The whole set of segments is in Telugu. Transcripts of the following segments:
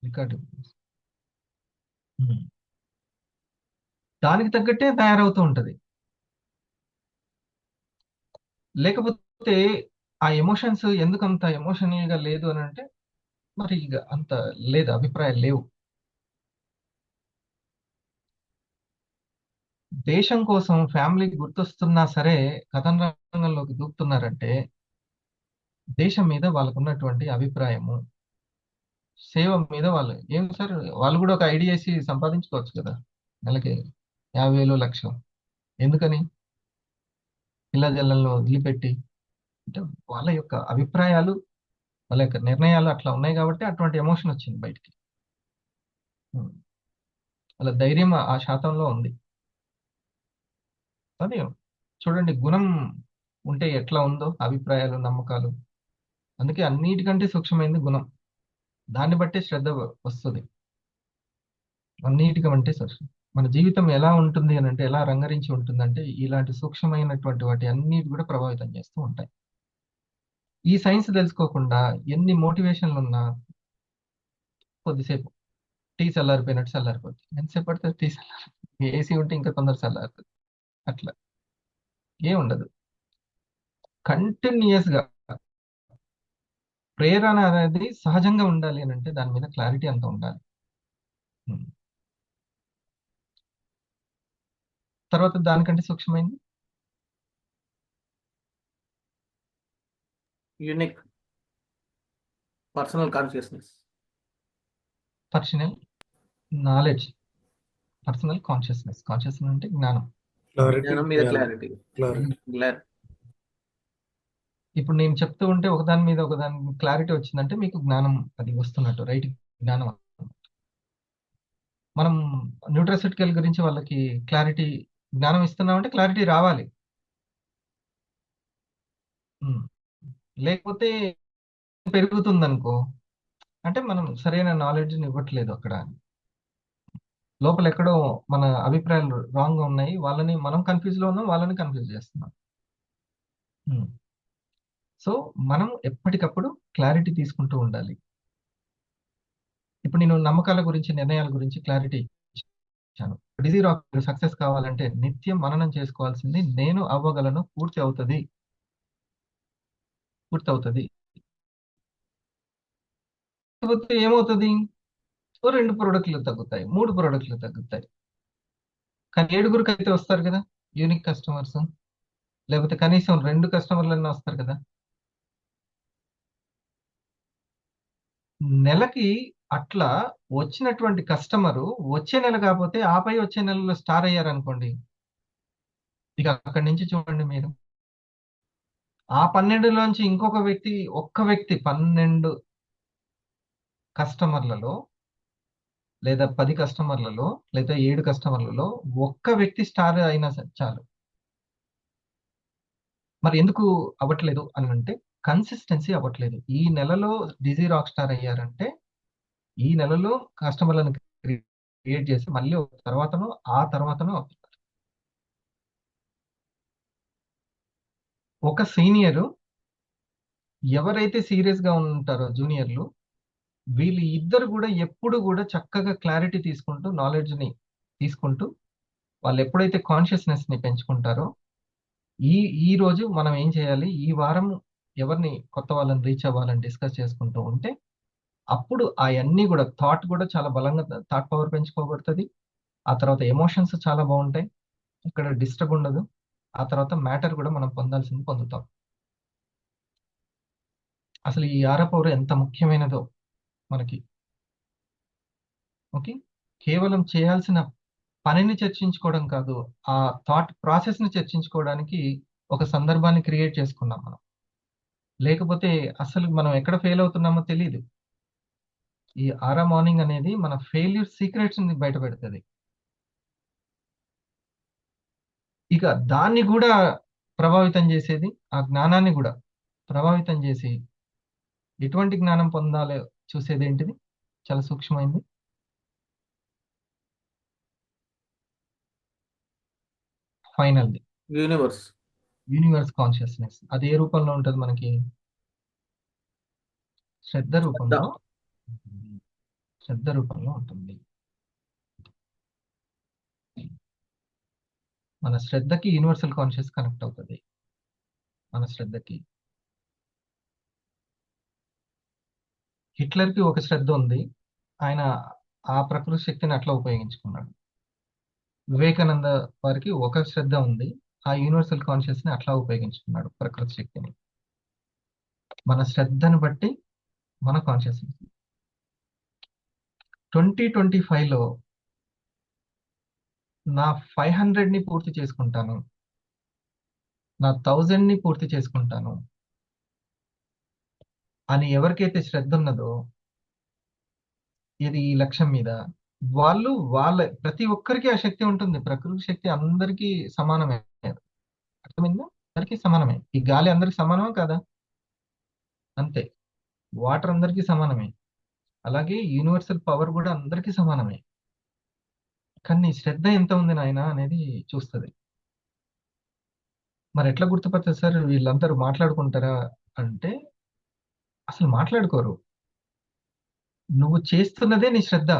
రికార్డు. దానికి తగ్గట్టే తయారవుతూ ఉంటది. లేకపోతే ఆ ఎమోషన్స్ ఎందుకు అంత ఎమోషనల్ గా లేదు అని అంటే, మరి ఇక అంత లేదు, అభిప్రాయాలు లేవు. దేశం కోసం ఫ్యామిలీకి గుర్తొస్తున్నా సరే కథన రంగంలోకి దూకుతున్నారంటే దేశం మీద వాళ్ళకున్నటువంటి అభిప్రాయము, సేవ మీద వాళ్ళు ఏం సార్, వాళ్ళు కూడా ఒక ఐడియా వేసి సంపాదించుకోవచ్చు కదా నెలకి 50,000 లక్షలు. ఎందుకని పిల్ల జల్లలో వదిలిపెట్టి? అంటే వాళ్ళ యొక్క అభిప్రాయాలు, వాళ్ళ యొక్క నిర్ణయాలు అట్లా ఉన్నాయి కాబట్టి అటువంటి ఎమోషన్ వచ్చింది బయటికి. ఉం. వాళ్ళ ధైర్యం ఆ శాతంలో ఉంది. అదే చూడండి, గుణం ఉంటే ఎట్లా ఉందో అభిప్రాయాలు, నమ్మకాలు. అందుకే అన్నిటికంటే సూక్ష్మమైనది గుణం. దాన్ని బట్టే శ్రద్ధ వస్తుంది. అన్నిటికంటే సూక్ష్మం. మన జీవితం ఎలా ఉంటుంది అని అంటే, ఎలా రంగరించి ఉంటుందంటే ఇలాంటి సూక్ష్మమైనటువంటి వాటి అన్నిటి కూడా ప్రభావితం చేస్తూ ఉంటాయి. ఈ సైన్స్ తెలుసుకోకుండా ఎన్ని మోటివేషన్లు ఉన్నా కొద్దిసేపు టీ చల్లారిపోయినట్టు చల్లారిపోతుంది. ఎంతసేపు పడుతుంది టీ చల్లారి? ఏసీ ఉంటే ఇంకా తొందర చల్లారుతుంది. అట్లా ఏం ఉండదు. కంటిన్యూస్ గా ప్రేరణ అనేది సహజంగా ఉండాలి అని అంటే దాని మీద క్లారిటీ అంత ఉండాలి. ఉం. తర్వాత దానికంటే సూక్ష్మమైంది unique personal consciousness. Personal knowledge, personal consciousness. Consciousness అంటే జ్ఞానం. క్లారిటీ, జ్ఞానం మీద క్లారిటీ. క్లారిటీ. ఇప్పుడు నేను చెప్తూ ఉంటే ఒకదాని మీద ఒకదాని క్లారిటీ వచ్చిందంటే మీకు జ్ఞానం అది వస్తున్నట్టు, రైట్ జ్ఞానం. మనం న్యూట్రాసిటికల్ గురించి వాళ్ళకి క్లారిటీ, జ్ఞానం ఇస్తున్నామంటే క్లారిటీ రావాలి. ఉం. లేకపోతే పెరుగుతుంది అనుకో, అంటే మనం సరైన నాలెడ్జ్ ఇవ్వట్లేదు అక్కడ. లోపల ఎక్కడో మన అభిప్రాయాలు రాంగ్ గా ఉన్నాయి, వాళ్ళని మనం కన్ఫ్యూజ్ లో ఉన్నాం, వాళ్ళని కన్ఫ్యూజ్ చేస్తున్నాం. సో మనం ఎప్పటికప్పుడు క్లారిటీ తీసుకుంటూ ఉండాలి. ఇప్పుడు నేను నమ్మకాల గురించి, నిర్ణయాల గురించి క్లారిటీ ఇచ్చాను. డిజీ రాక్ సక్సెస్ కావాలంటే నిత్యం మననం చేసుకోవాల్సింది నేను అవ్వగలను, పూర్తి అవుతుంది, పూర్తి అవుతుంది. లేకపోతే ఏమవుతుంది? ఓ 2 ప్రోడక్ట్లు తగ్గుతాయి, 3 ప్రోడక్ట్లు తగ్గుతాయి. కానీ 7గురికి అయితే వస్తారు కదా యూనిక్ కస్టమర్స్. లేకపోతే కనీసం 2 కస్టమర్లన్నా వస్తారు కదా. నెలకి అట్లా వచ్చినటువంటి కస్టమరు వచ్చే నెల కాకపోతే ఆపై వచ్చే నెలలో స్టార్ అయ్యారనుకోండి, ఇక అక్కడి నుంచి చూడండి మీరు, ఆ 12లోంచి ఇంకొక వ్యక్తి, ఒక్క వ్యక్తి 12 కస్టమర్లలో లేదా 10 కస్టమర్లలో లేదా 7 కస్టమర్లలో ఒక్క వ్యక్తి స్టార్ అయినా సరే చాలు. మరి ఎందుకు అవ్వట్లేదు అని అంటే కన్సిస్టెన్సీ అవ్వట్లేదు. ఈ నెలలో డిజీ రాక్ స్టార్ అయ్యారంటే ఈ నెలలో కస్టమర్లను క్రియేట్ చేసి మళ్ళీ తర్వాతను ఆ తర్వాతను అవుతారు. ఒక సీనియరు ఎవరైతే సీరియస్ గా ఉంటారో జూనియర్లు, వీళ్ళు ఇద్దరు కూడా ఎప్పుడు కూడా చక్కగా క్లారిటీ తీసుకుంటూ, నాలెడ్జ్ ని తీసుకుంటూ, వాళ్ళు ఎప్పుడైతే కాన్షియస్నెస్ ని పెంచుకుంటారో, ఈ ఈ రోజు మనం ఏం చేయాలి, ఈ వారం ఎవరిని కొత్త వాళ్ళని రీచ్ అవ్వాలని డిస్కస్ చేసుకుంటూ ఉంటే అప్పుడు అవన్నీ కూడా థాట్ కూడా చాలా బలంగా, థాట్ పవర్ పెంచుకోబడుతుంది. ఆ తర్వాత ఎమోషన్స్ చాలా బాగుంటాయి, ఇక్కడ డిస్టర్బ్ ఉండదు. ఆ తర్వాత మ్యాటర్ కూడా మనం పొందాల్సింది పొందుతాం. అసలు ఈ ఆర పవర్ ఎంత ముఖ్యమైనదో మనకి. ఓకే, కేవలం చేయాల్సిన పనిని చర్చించుకోవడం కాదు, ఆ థాట్ ప్రాసెస్ ని చర్చించుకోవడానికి ఒక సందర్భాన్ని క్రియేట్ చేసుకున్నాం మనం. లేకపోతే అసలు మనం ఎక్కడ ఫెయిల్ అవుతున్నామో తెలియదు. ఈ ఆరా మార్నింగ్ అనేది మన ఫెయిల్యూర్ సీక్రెట్స్ ని బయట పెడుతుంది. ఇక దాన్ని కూడా ప్రభావితం చేసేది, ఆ జ్ఞానాన్ని కూడా ప్రభావితం చేసి ఎటువంటి జ్ఞానం పొందాలో చూసేది ఏంటిది, చాలా సూక్ష్మమైంది, ఫైనల్ది యూనివర్స్. Universe consciousness. అది ఏ రూపంలో ఉంటుంది మనకి? శ్రద్ధ రూపంలో ఉంటుంది. శ్రద్ధ రూపంలో ఉంటుంది. మన శ్రద్ధకి యూనివర్సల్ కాన్షియస్ కనెక్ట్ అవుతుంది. మన శ్రద్ధకి హిట్లర్కి ఒక శ్రద్ధ ఉంది. ఆయన ఆ ప్రకృతి శక్తిని అట్లా ఉపయోగించుకున్నాడు. వివేకానంద వారికి ఒక శ్రద్ధ ఉంది. ఆ యూనివర్సల్ కాన్షియస్ ని అట్లా ఉపయోగించుకున్నాడు, ప్రకృతి శక్తిని. మన శ్రద్ధను బట్టి మన కాన్షియస్నెస్. 2025లో నా 500ని పూర్తి చేసుకుంటాను, నా 1000ని పూర్తి చేసుకుంటాను అని ఎవరికైతే శ్రద్ధ ఉన్నదో, ఇది ఈ లక్ష్యం మీద, వాళ్ళు వాళ్ళ ప్రతి ఒక్కరికి ఆ శక్తి ఉంటుంది. ప్రకృతి శక్తి అందరికీ సమానమే. అర్థమైందా? అందరికీ సమానమే. ఈ గాలి అందరికి సమానమే కదా? అంతే. వాటర్ అందరికీ సమానమే. అలాగే యూనివర్సల్ పవర్ కూడా అందరికీ సమానమే. కానీ నీ శ్రద్ధ ఎంత ఉంది నాయన అనేది చూస్తుంది. మరి ఎట్లా గుర్తుపడుతుంది సార్ వీళ్ళందరూ మాట్లాడుకుంటారా అంటే, అసలు మాట్లాడుకోరు. నువ్వు చేస్తున్నదే నీ శ్రద్ధ.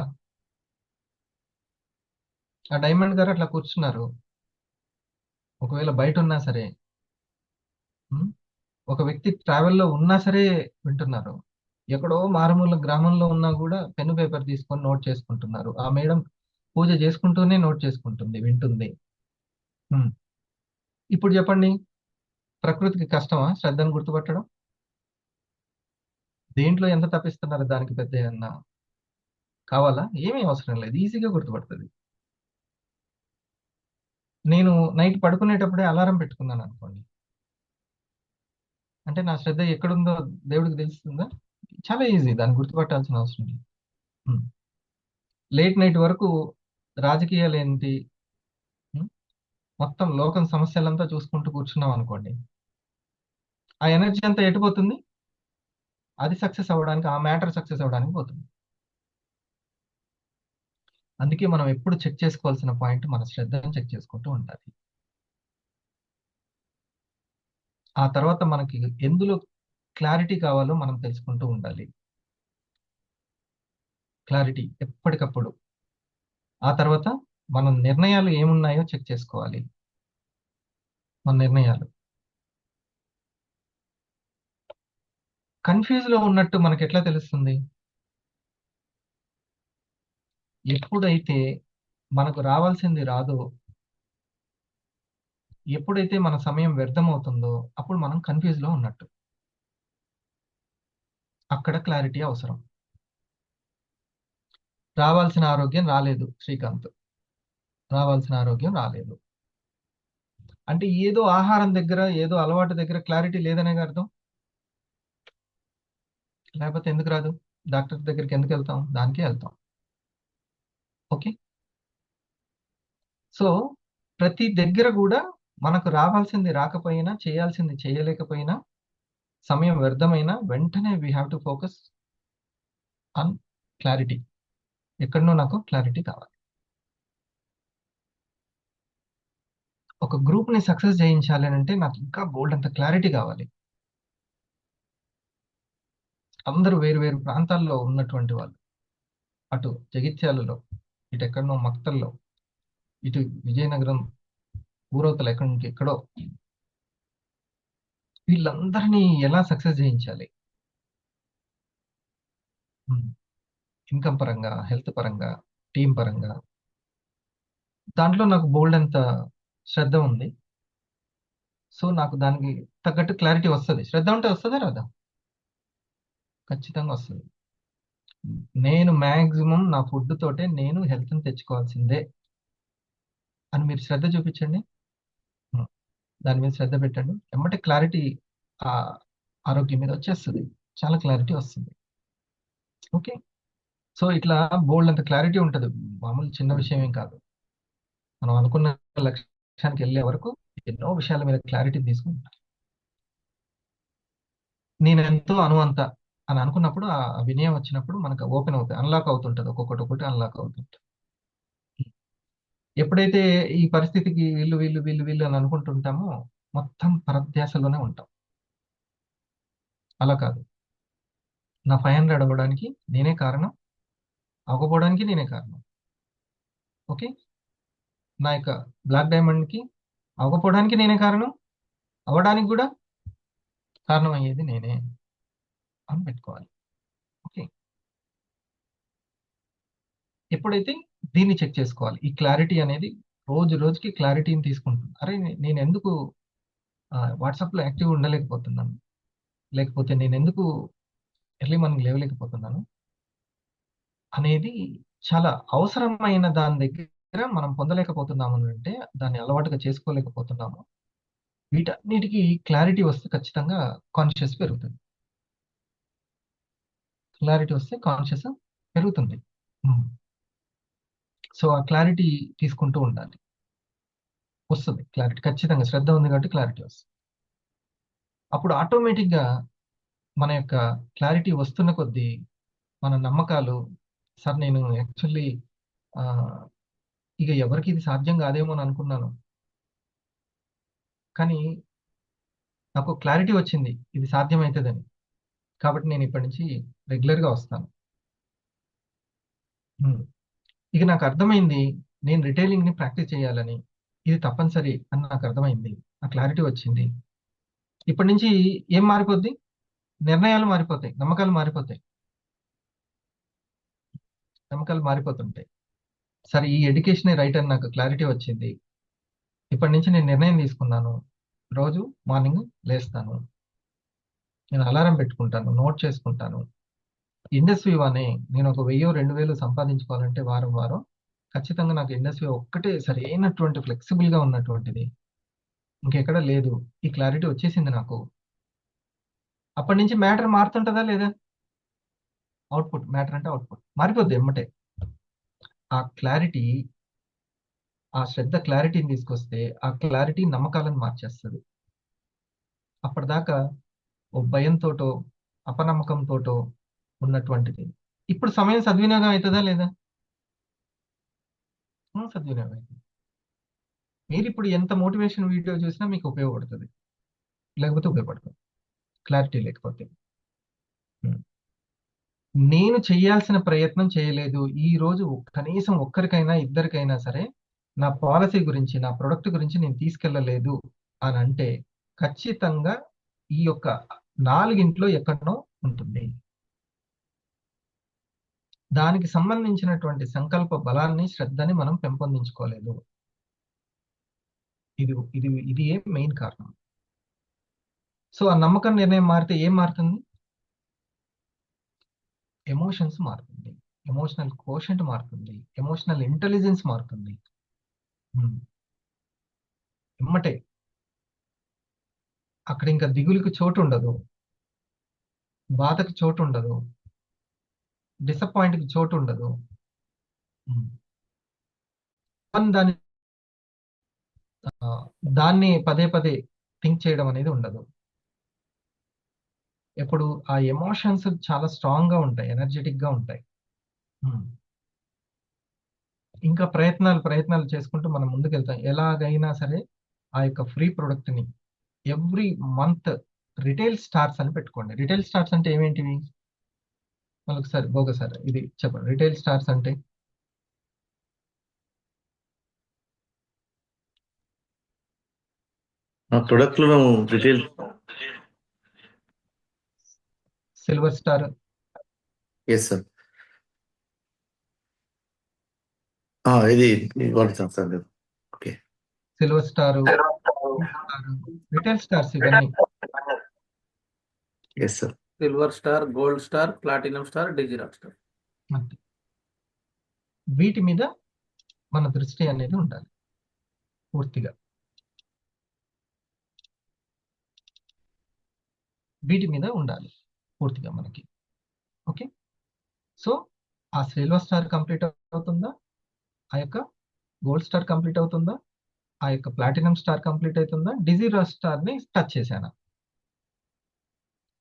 ఆ డైమండ్ గారు అట్లా కూర్చున్నారు. ఒకవేళ బయట ఉన్నా సరే, ఉం? ఒక వ్యక్తి ట్రావెల్లో ఉన్నా సరే వింటున్నారు. ఎక్కడో మారుమూల గ్రామంలో ఉన్నా కూడా పెన్ను పేపర్ తీసుకొని నోట్ చేసుకుంటున్నారు. ఆ మేడం పూజ చేసుకుంటూనే నోట్ చేసుకుంటుంది, వింటుంది. ఉం. ఇప్పుడు చెప్పండి, ప్రకృతికి కష్టమా శ్రద్ధను గుర్తుపట్టడం? దేంట్లో ఎంత తప్పిస్తున్నారు దానికి పెద్ద ఏమన్నా కావాలా? ఏమీ అవసరం లేదు, ఈజీగా గుర్తుపడుతుంది. నేను నైట్ పడుకునేటప్పుడే అలారం పెట్టుకున్నాను అనుకోండి, అంటే నా శ్రద్ధ ఎక్కడుందో దేవుడికి తెలుస్తుందా? చాలా ఈజీ, దాన్ని గుర్తుపట్టాల్సిన అవసరం లేదు. లేట్ నైట్ వరకు రాజకీయాలు ఏంటి, ఉం? మొత్తం లోకం సమస్యలంతా చూసుకుంటూ కూర్చున్నాం అనుకోండి, ఆ ఎనర్జీ అంతా ఎటుపోతుంది? అది సక్సెస్ అవ్వడానికి, ఆ మ్యాటర్ సక్సెస్ అవ్వడానికి పోతుంది. అందుకే మనం ఎప్పుడు చెక్ చేసుకోవాల్సిన పాయింట్ మన శ్రద్ధను చెక్ చేసుకుంటూ ఉండాలి. ఆ తర్వాత మనకి ఎందులో క్లారిటీ కావాలో మనం తెలుసుకుంటూ ఉండాలి. క్లారిటీ ఎప్పటికప్పుడు. ఆ తర్వాత మన నిర్ణయాలు ఏమున్నాయో చెక్ చేసుకోవాలి. మన నిర్ణయాలు కన్ఫ్యూజ్ లో ఉన్నట్టు మనకి ఎట్లా తెలుస్తుంది? ఎప్పుడైతే మనకు రావాల్సింది రాదో, ఎప్పుడైతే మన సమయం వ్యర్థమవుతుందో, అప్పుడు మనం కన్ఫ్యూజ్ లో ఉన్నట్టు. అక్కడ క్లారిటీ అవసరం. రావాల్సిన ఆరోగ్యం రాలేదు శ్రీకాంత్, రావాల్సిన ఆరోగ్యం రాలేదు అంటే ఏదో ఆహారం దగ్గర, ఏదో అలవాటు దగ్గర క్లారిటీ లేదనే అర్థం. లేకపోతే ఎందుకు రాదు? డాక్టర్ దగ్గరికి ఎందుకు వెళ్తాం? దానికే వెళ్తాం. ఓకే. సో ప్రతి దగ్గర కూడా మనకు రావాల్సింది రాకపోయినా, చేయాల్సింది చేయలేకపోయినా, సమయం వ్యర్థమైనా, వెంటనే we have to focus on clarity. ఎక్కడనో నాకు క్లారిటీ కావాలి. ఒక గ్రూప్ ని సక్సెస్ చేయించాలి అని అంటే నాకు ఇంకా బోల్డ్ అంత క్లారిటీ కావాలి. అందరూ వేరు వేరు ప్రాంతాల్లో ఉన్నటువంటి వాళ్ళు, అటు జగిత్యాలలో, ఇటు ఎక్కడనో మక్తల్లో, ఇటు విజయనగరం ఊరవతల ఎక్కడి నుంచి ఎక్కడో, వీళ్ళందరినీ ఎలా సక్సెస్ చేయించాలి? ఇన్కమ్ పరంగా, హెల్త్ పరంగా, టీం పరంగా, దాంట్లో నాకు బోల్డ్ అంత శ్రద్ధ ఉంది. సో నాకు దానికి తగ్గట్టు క్లారిటీ వస్తుంది. శ్రద్ధ ఉంటే వస్తుందా రాదా? ఖచ్చితంగా వస్తుంది. నేను మ్యాక్సిమం నా ఫుడ్ తోటే నేను హెల్త్ని తెచ్చుకోవాల్సిందే అని మీరు శ్రద్ధ చూపించండి. ఉం. దాని మీద శ్రద్ధ పెట్టండి, ఎమ్మటే క్లారిటీ ఆ ఆరోగ్యం మీద వచ్చేస్తుంది. చాలా క్లారిటీ వస్తుంది. ఓకే. సో ఇట్లా బోల్డ్ అంత క్లారిటీ ఉంటుంది. మామూలు చిన్న విషయం ఏం కాదు. మనం అనుకున్న లక్ష్యానికి వెళ్ళే వరకు ఎన్నో విషయాల మీద క్లారిటీ తీసుకుంటాం. నేను ఎంతో అనువంత అని అనుకున్నప్పుడు, ఆ వినయం వచ్చినప్పుడు మనకు ఓపెన్ అవుతాయి, అన్లాక్ అవుతుంటది, ఒక్కొక్కటి ఒక్కటి అన్లాక్ అవుతుంటుంది. ఎప్పుడైతే ఈ పరిస్థితికి వీళ్ళు వీళ్ళు వీళ్ళు వీళ్ళు అని అనుకుంటుంటామో, మొత్తం పరధ్యాసలోనే ఉంటాం. అలా కాదు, నా 500 అవ్వడానికి నేనే కారణం, అవ్వకపోవడానికి నేనే కారణం. ఓకే, నా యొక్క బ్లాక్ డైమండ్కి అవ్వకపోవడానికి నేనే కారణం, అవ్వడానికి కూడా కారణం అయ్యేది నేనే అని పెట్టుకోవాలి. ఓకే, ఎప్పుడైతే దీన్ని చెక్ చేసుకోవాలి, ఈ క్లారిటీ అనేది రోజు రోజుకి క్లారిటీని తీసుకుంటుంది. అరే నేను ఎందుకు వాట్సాప్లో యాక్టివ్ ఉండలేకపోతున్నాను, లేకపోతే నేను ఎందుకు ఎర్లీ మార్నింగ్ లేవలేకపోతున్నాను అనేది చాలా అవసరమైన దాని దగ్గర మనం పొందలేకపోతున్నాము అంటే, దాన్ని అలవాటుగా చేసుకోలేకపోతున్నాము. వీటన్నిటికీ క్లారిటీ వస్తే ఖచ్చితంగా కాన్షియస్ పెరుగుతుంది. క్లారిటీ వస్తే కాన్షియస్ పెరుగుతుంది. సో ఆ క్లారిటీ తీసుకుంటూ ఉండాలి. వస్తుంది క్లారిటీ, ఖచ్చితంగా శ్రద్ధ ఉంది కాబట్టి క్లారిటీ వస్తుంది. అప్పుడు ఆటోమేటిక్గా మన యొక్క క్లారిటీ వస్తున్న కొద్దీ మన నమ్మకాలు, సార్ నేను యాక్చువల్లీ ఇక ఎవరికి ఇది సాధ్యం కాదేమో అని అనుకున్నాను, కానీ నాకు క్లారిటీ వచ్చింది ఇది సాధ్యమవుతుందని, కాబట్టి నేను ఇప్పటి నుంచి రెగ్యులర్గా వస్తాను. ఇక నాకు అర్థమైంది నేను రిటైలింగ్ని ప్రాక్టీస్ చేయాలని, ఇది తప్పనిసరి అని నాకు అర్థమైంది, ఆ క్లారిటీ వచ్చింది. ఇప్పటి నుంచి ఏం మారిపోద్ది? నిర్ణయాలు మారిపోతాయి, నమ్మకాలు మారిపోతాయి, నమ్మకాలు మారిపోతుంటాయి. సరే ఈ ఎడ్యుకేషనే రైట్ అని నాకు క్లారిటీ వచ్చింది, ఇప్పటి నుంచి నేను నిర్ణయం తీసుకున్నాను, రోజు మార్నింగ్ లేస్తాను, నేను అలారం పెట్టుకుంటాను, నోట్ చేసుకుంటాను. ఇండస్ట్రీ వానే నేను ఒక 1000-2000 సంపాదించుకోవాలంటే వారం వారం ఖచ్చితంగా నాకు ఇండస్ట్రీ ఒక్కటే సరైనటువంటి ఫ్లెక్సిబుల్గా ఉన్నటువంటిది, ఇంకెక్కడ లేదు. ఈ క్లారిటీ వచ్చేసింది నాకు. అప్పటి నుంచి మ్యాటర్ మారుతుంటుందా లేదా? అవుట్పుట్, మ్యాటర్ అంటే అవుట్పుట్ మారిపోద్ది ఎమ్మటే. ఆ క్లారిటీ, ఆ శ్రద్ధ క్లారిటీని తీసుకొస్తే ఆ క్లారిటీ నమ్మకాలను మార్చేస్తుంది. అప్పటిదాకా ఓ భయంతోటో అపనమ్మకంతోటో ఉన్నటువంటిది ఇప్పుడు సమయం సద్వినియోగం అవుతుందా లేదా? సద్వినియోగం అవుతుంది. మీరు ఇప్పుడు ఎంత మోటివేషన్ వీడియో చూసినా మీకు ఉపయోగపడుతుంది, లేకపోతే ఉపయోగపడుతుంది క్లారిటీ లేకపోతే. నేను చేయాల్సిన ప్రయత్నం చేయలేదు ఈ రోజు, కనీసం ఒక్కరికైనా ఇద్దరికైనా సరే నా పాలసీ గురించి, నా ప్రొడక్ట్ గురించి నేను తీసుకెళ్ళలేదు అని అంటే ఖచ్చితంగా ఈ యొక్క 4 ఎక్కడనో ఉంటుంది. దానికి సంబంధించినటువంటి సంకల్ప బలాన్ని, శ్రద్ధని మనం పెంపొందించుకోలేదు. ఇది ఇది ఇది ఏ మెయిన్ కారణం. సో ఆ నమ్మకం నిర్ణయం మారితే ఏం మారుతుంది? ఎమోషన్స్ మారుతుంది, ఎమోషనల్ కోషెంట్ మారుతుంది, ఎమోషనల్ ఇంటెలిజెన్స్ మారుతుంది. ఎమ్మటే అక్కడ ఇంకా దిగులుకి చోటు ఉండదు, బాధకు చోటు ఉండదు, డిసప్పాయింట్కి చోటు ఉండదు. దాన్ని దాన్ని పదే పదే థింక్ చేయడం అనేది ఉండదు. ఎప్పుడు ఆ ఎమోషన్స్ చాలా స్ట్రాంగ్ గా ఉంటాయి, ఎనర్జెటిక్ గా ఉంటాయి. ఇంకా ప్రయత్నాలు చేసుకుంటూ మనం ముందుకెళ్తాం. ఎలాగైనా సరే ఆ యొక్క ఫ్రీ ప్రొడక్ట్ ని ఎవ్రీ మంత్ రిటైల్ స్టార్స్ అని పెట్టుకోండి. రిటైల్ స్టార్స్ అంటే ఏమేంటివి? మరొకసారి బోగసారి ఇది చెప్పండి. రిటైల్ స్టార్స్ అంటే ప్రొడక్ట్లను retail. Silver star. Yes sir. ఇది వాడుతాం sir. Okay, silver star, retail stars ఇవన్నీ. Yes sir. Silver star, gold star, platinum star, డిజిరాక్ స్టార్. అంతే. వీటి మీద మన దృష్టి అనేది ఉండాలి పూర్తిగా. వీటి మీద ఉండాలి పూర్తిగా మనకి. ఓకే, సో ఆ సిల్వర్ స్టార్ కంప్లీట్ అవుతుందా, ఆ యొక్క గోల్డ్ స్టార్ కంప్లీట్ అవుతుందా, ఆ యొక్క ప్లాటినం స్టార్ కంప్లీట్ అవుతుందా, డిజిరాక్ స్టార్ ని టచ్ చేశాను.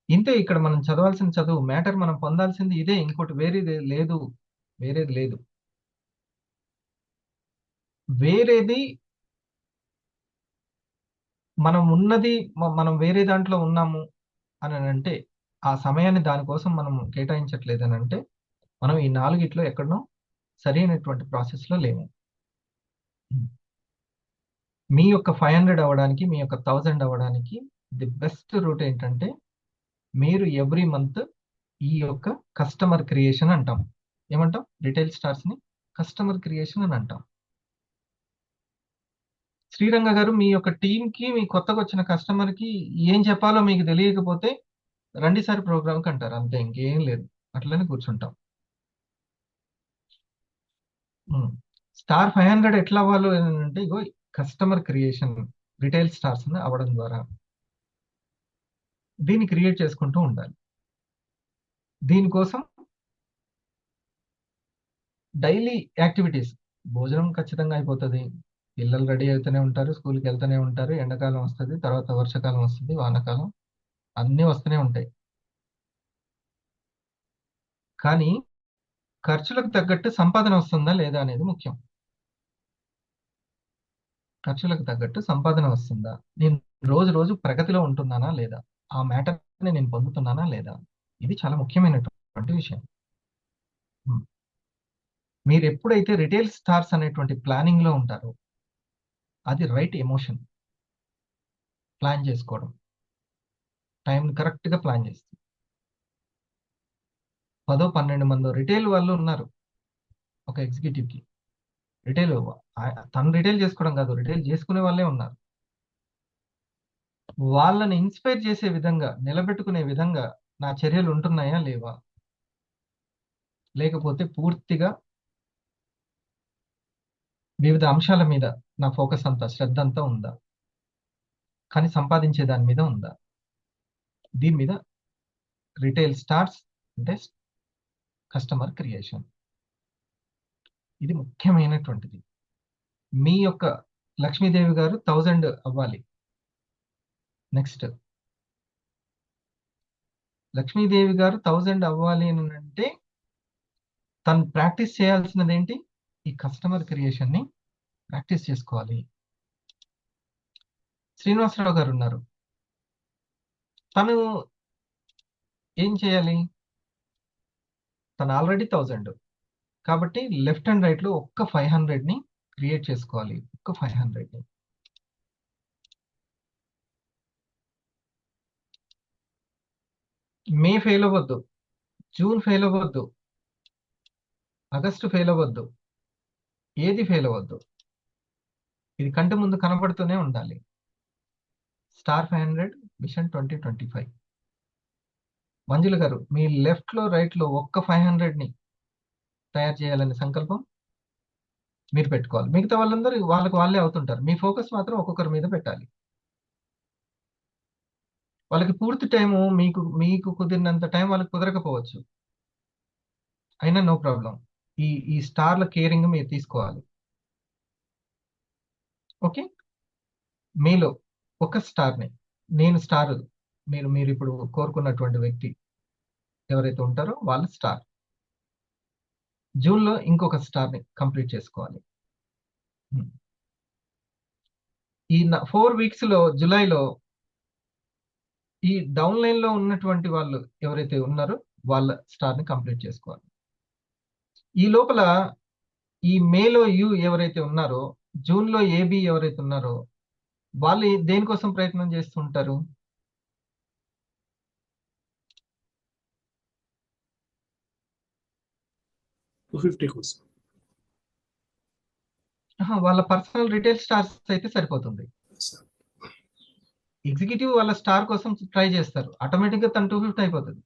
ఇంతే ఇక్కడ మనం చదవాల్సిన చదువు, మ్యాటర్ మనం పొందాల్సింది ఇదే, ఇంకోటి వేరేది లేదు, వేరేది లేదు. వేరేది మనం ఉన్నది, మనం వేరే దాంట్లో ఉన్నాము అని అంటే, ఆ సమయాన్ని దానికోసం మనం కేటాయించట్లేదు అని అంటే మనం ఈ నాలుగిట్లో ఎక్కడనో సరైనటువంటి ప్రాసెస్లో లేము. మీ యొక్క 500 అవ్వడానికి, మీ యొక్క 1000 అవ్వడానికి ది బెస్ట్ రూట్ ఏంటంటే మీరు ఎవ్రీ మంత్ ఈ యొక్క కస్టమర్ క్రియేషన్ అంటాం. ఏమంటాం? రిటైల్ స్టార్స్ ని కస్టమర్ క్రియేషన్ అని అంటాం. శ్రీరంగ గారు, మీ యొక్క టీమ్ కి, మీ కొత్తగా వచ్చిన కస్టమర్ కి ఏం చెప్పాలో మీకు తెలియకపోతే రండి సార్ ప్రోగ్రామ్కి అంటారు, అంతే, ఇంకేం లేదు. అట్లనే కూర్చుంటాం. స్టార్ 500 ఎట్లా అవ్వాలో అంటే ఇగో కస్టమర్ క్రియేషన్, రిటైల్ స్టార్స్ అవ్వడం ద్వారా దీన్ని క్రియేట్ చేసుకుంటూ ఉండాలి. దీనికోసం డైలీ యాక్టివిటీస్, భోజనం ఖచ్చితంగా అయిపోతుంది, పిల్లలు రెడీ అవుతూనే ఉంటారు, స్కూల్కి వెళ్తూనే ఉంటారు, ఎండాకాలం వస్తుంది, తర్వాత వర్షాకాలం వస్తుంది, వానాకాలం, అన్నీ వస్తూనే ఉంటాయి. కానీ ఖర్చులకు తగ్గట్టు సంపాదన వస్తుందా లేదా అనేది ముఖ్యం. ఖర్చులకు తగ్గట్టు సంపాదన వస్తుందా, నేను రోజు రోజు ప్రగతిలో ఉంటున్నానా లేదా, ఆ మ్యాటర్ని నేను పొందుతున్నానా లేదా, ఇది చాలా ముఖ్యమైనటువంటి విషయం. మీరు ఎప్పుడైతే రిటైల్ స్టార్స్ అనేటువంటి ప్లానింగ్ లో ఉంటారో అది రైట్ ఎమోషన్. ప్లాన్ చేసుకోవడం, టైం కరెక్ట్ గా ప్లాన్ చేస్తుంది. 10-12 మంది రిటైల్ వాళ్ళు ఉన్నారు ఒక ఎగ్జిక్యూటివ్ కి. రిటైల్ తను రిటైల్ చేసుకోవడం కాదు, రిటైల్ చేసుకునే వాళ్ళే ఉన్నారు. వాళ్ళని ఇన్స్పైర్ చేసే విధంగా, నిలబెట్టుకునే విధంగా నా చర్యలు ఉంటున్నాయా లేవా, లేకపోతే పూర్తిగా వివిధ అంశాల మీద నా ఫోకస్ అంతా, శ్రద్ధ అంతా ఉందా, కానీ సంపాదించే దాని మీద ఉందా. దీని మీద రిటైల్ స్టార్స్ అంటే కస్టమర్ క్రియేషన్, ఇది ముఖ్యమైనటువంటిది. మీ యొక్క లక్ష్మీదేవి గారు 1000 అవ్వాలి. నెక్స్ట్ లక్ష్మీదేవి గారు 1000 అవ్వాలి అని అంటే తను ప్రాక్టీస్ చేయాల్సినది ఏంటి? ఈ కస్టమర్ క్రియేషన్ ని ప్రాక్టీస్ చేసుకోవాలి. శ్రీనివాసరావు గారు ఉన్నారు, తను ఏం చేయాలి? తను ఆల్రెడీ 1000, కాబట్టి లెఫ్ట్ అండ్ రైట్ లో ఒక్క 500 ని క్రియేట్ చేసుకోవాలి. ఒక్క 500 ని. మే ఫెయిల్ అవ్వద్దు, జూన్ ఫెయిల్ అవ్వద్దు, ఆగస్టు ఫెయిల్ అవ్వద్దు, ఏది ఫెయిల్ అవ్వద్దు. ఇది కంటి ముందు కనబడుతూనే ఉండాలి. Star 500 machine 2025. మంజుల గారు, మీ లెఫ్ట్ లో రైట్ లో ఒక్క 500 ని తయారు చేయాలనే సంకల్పం మీరు పెట్టుకోవాలి. మిగతా వాళ్ళందరూ వాళ్ళకి వాళ్ళే అవుతుంటారు, మీ ఫోకస్ మాత్రం ఒక్కొక్కరి మీద పెట్టాలి. వాళ్ళకి పూర్తి టైము మీకు కుదిరినంత టైం వాళ్ళకి కుదరకపోవచ్చు, అయినా నో ప్రాబ్లం. ఈ స్టార్ల కేరింగ్ మీరు తీసుకోవాలి. ఓకే, మీలో ఒక స్టార్ని, నేను స్టార్, మీరు ఇప్పుడు కోరుకున్నటువంటి వ్యక్తి ఎవరైతే ఉంటారో వాళ్ళు స్టార్. జూన్లో ఇంకొక స్టార్ని కంప్లీట్ చేసుకోవాలి. ఈ 4 వీక్స్ లో, జూలైలో ఈ డౌన్ లైన్ లో ఉన్నటువంటి వాళ్ళు ఎవరైతే ఉన్నారో వాళ్ళ స్టార్ని కంప్లీట్ చేసుకోవాలి. ఈ లోపల ఈ మేలో యు ఎవరైతే ఉన్నారో, జూన్ లో ఏబి ఎవరైతే ఉన్నారో వాళ్ళు దేనికోసం ప్రయత్నం చేస్తుంటారు? కోసం. వాళ్ళ పర్సనల్ రిటైల్ స్టార్స్ అయితే సరిపోతుంది. ఎగ్జిక్యూటివ్ వాళ్ళ స్టార్ కోసం ట్రై చేస్తారు, ఆటోమేటిక్ గా తను 250 అయిపోతుంది.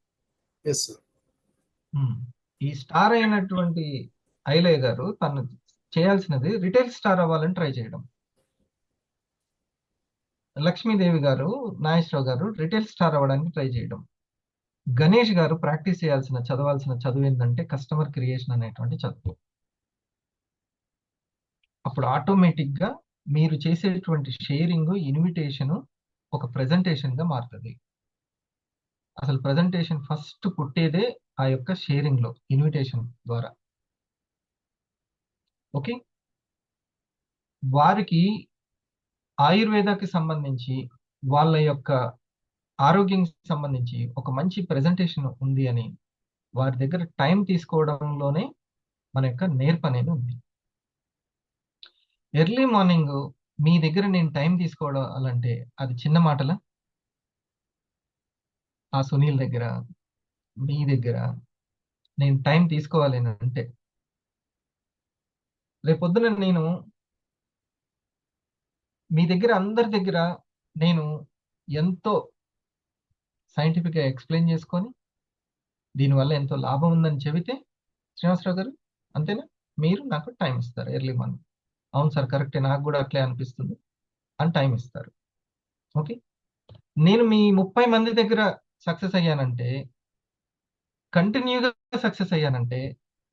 ఈ స్టార్ అయినటువంటి ఐలయ్య గారు తను చేయాల్సినది రిటైల్ స్టార్ అవ్వాలని ట్రై చేయడం. లక్ష్మీదేవి గారు, నాగేశ్వరరావు గారు రిటైల్ స్టార్ అవ్వడానికి ట్రై చేయడం. గణేష్ గారు ప్రాక్టీస్ చేయాల్సిన, చదవాల్సిన చదువు ఏంటంటే కస్టమర్ క్రియేషన్ అనేటువంటి చదువు. అప్పుడు ఆటోమేటిక్ గా మీరు చేసేటువంటి షేరింగ్, ఇన్విటేషన్ ఒక ప్రెజెంటేషన్ గా మారుతుంది. అసలు ప్రెజెంటేషన్ ఫస్ట్ పుట్టేదే ఆ యొక్క షేరింగ్ లో, ఇన్విటేషన్ ద్వారా. ఓకే, వారికి ఆయుర్వేదాకి సంబంధించి, వాళ్ళ యొక్క ఆరోగ్యం సంబంధించి ఒక మంచి ప్రెజెంటేషన్ ఉంది అని వారి దగ్గర టైం తీసుకోవడంలోనే మన యొక్క నేర్పు అనేది ఉంది. ఎర్లీ మార్నింగ్ మీ దగ్గర నేను టైం తీసుకోవాలంటే అది చిన్న మాటలా? ఆ సునీల్ దగ్గర, మీ దగ్గర నేను టైం తీసుకోవాలి అని అంటే, రేపొద్దున నేను మీ దగ్గర అందరి దగ్గర నేను ఎంతో సైంటిఫిక్గా ఎక్స్ప్లెయిన్ చేసుకొని దీనివల్ల ఎంతో లాభం ఉందని చెబితే, శ్రీనివాసరావు గారు అంతేనా, మీరు నాకు టైం ఇస్తారు ఎర్లీ మార్నింగ్. అవును సార్ కరెక్టే, నాకు కూడా అట్లే అనిపిస్తుంది అని టైం ఇస్తారు. ఓకే, నేను మీ 30 మంది దగ్గర సక్సెస్ అయ్యానంటే, కంటిన్యూగా సక్సెస్ అయ్యానంటే,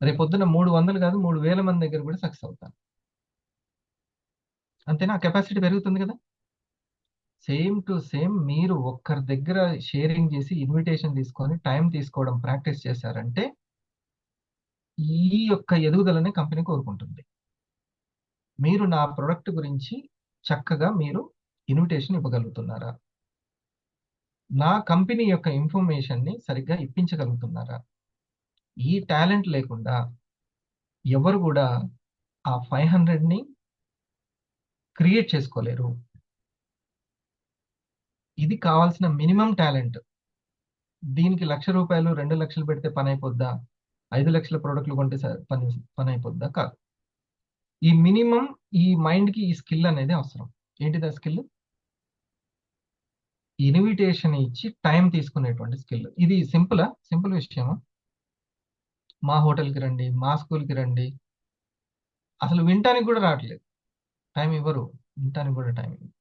రేపొద్దున 300 కాదు 3000 మంది దగ్గర కూడా సక్సెస్ అవుతాను. అంతేనా? కెపాసిటీ పెరుగుతుంది కదా. సేమ్ టు సేమ్ మీరు ఒక్కరి దగ్గర షేరింగ్ చేసి ఇన్విటేషన్ తీసుకొని టైం తీసుకోవడం ప్రాక్టీస్ చేశారంటే, ఈ యొక్క ఎదుగుదలనే కంపెనీ కోరుకుంటుంది. మీరు నా ప్రొడక్ట్ గురించి చక్కగా మీరు ఇన్విటేషన్ ఇవ్వగలుగుతున్నారా? నా కంపెనీ యొక్క ఇన్ఫర్మేషన్ని సరిగ్గా ఇప్పించగలుగుతున్నారా? ఈ టాలెంట్ లేకుండా ఎవరు కూడా ఆ 500ని క్రియేట్ చేసుకోలేరు. ఇది కావాల్సిన మినిమం టాలెంట్. దీనికి ₹1,00,000 2,00,000 పెడితే పని అయిపోద్దా? 5,00,000 ప్రోడక్ట్లు కొంటే పని అయిపోద్దా? కాదు. ఈ మినిమం, ఈ మైండ్కి ఈ స్కిల్ అనేది అవసరం. ఏంటిది ఆ స్కిల్? ఇన్విటేషన్ ఇచ్చి టైం తీసుకునేటువంటి స్కిల్. ఇది సింపుల్ విషయమా? మా హోటల్కి రండి, మా స్కూల్కి రండి, అసలు వినటానికి కూడా రావట్లేదు, టైం ఇవ్వరు, వినటానికి కూడా టైం ఇవ్వరు.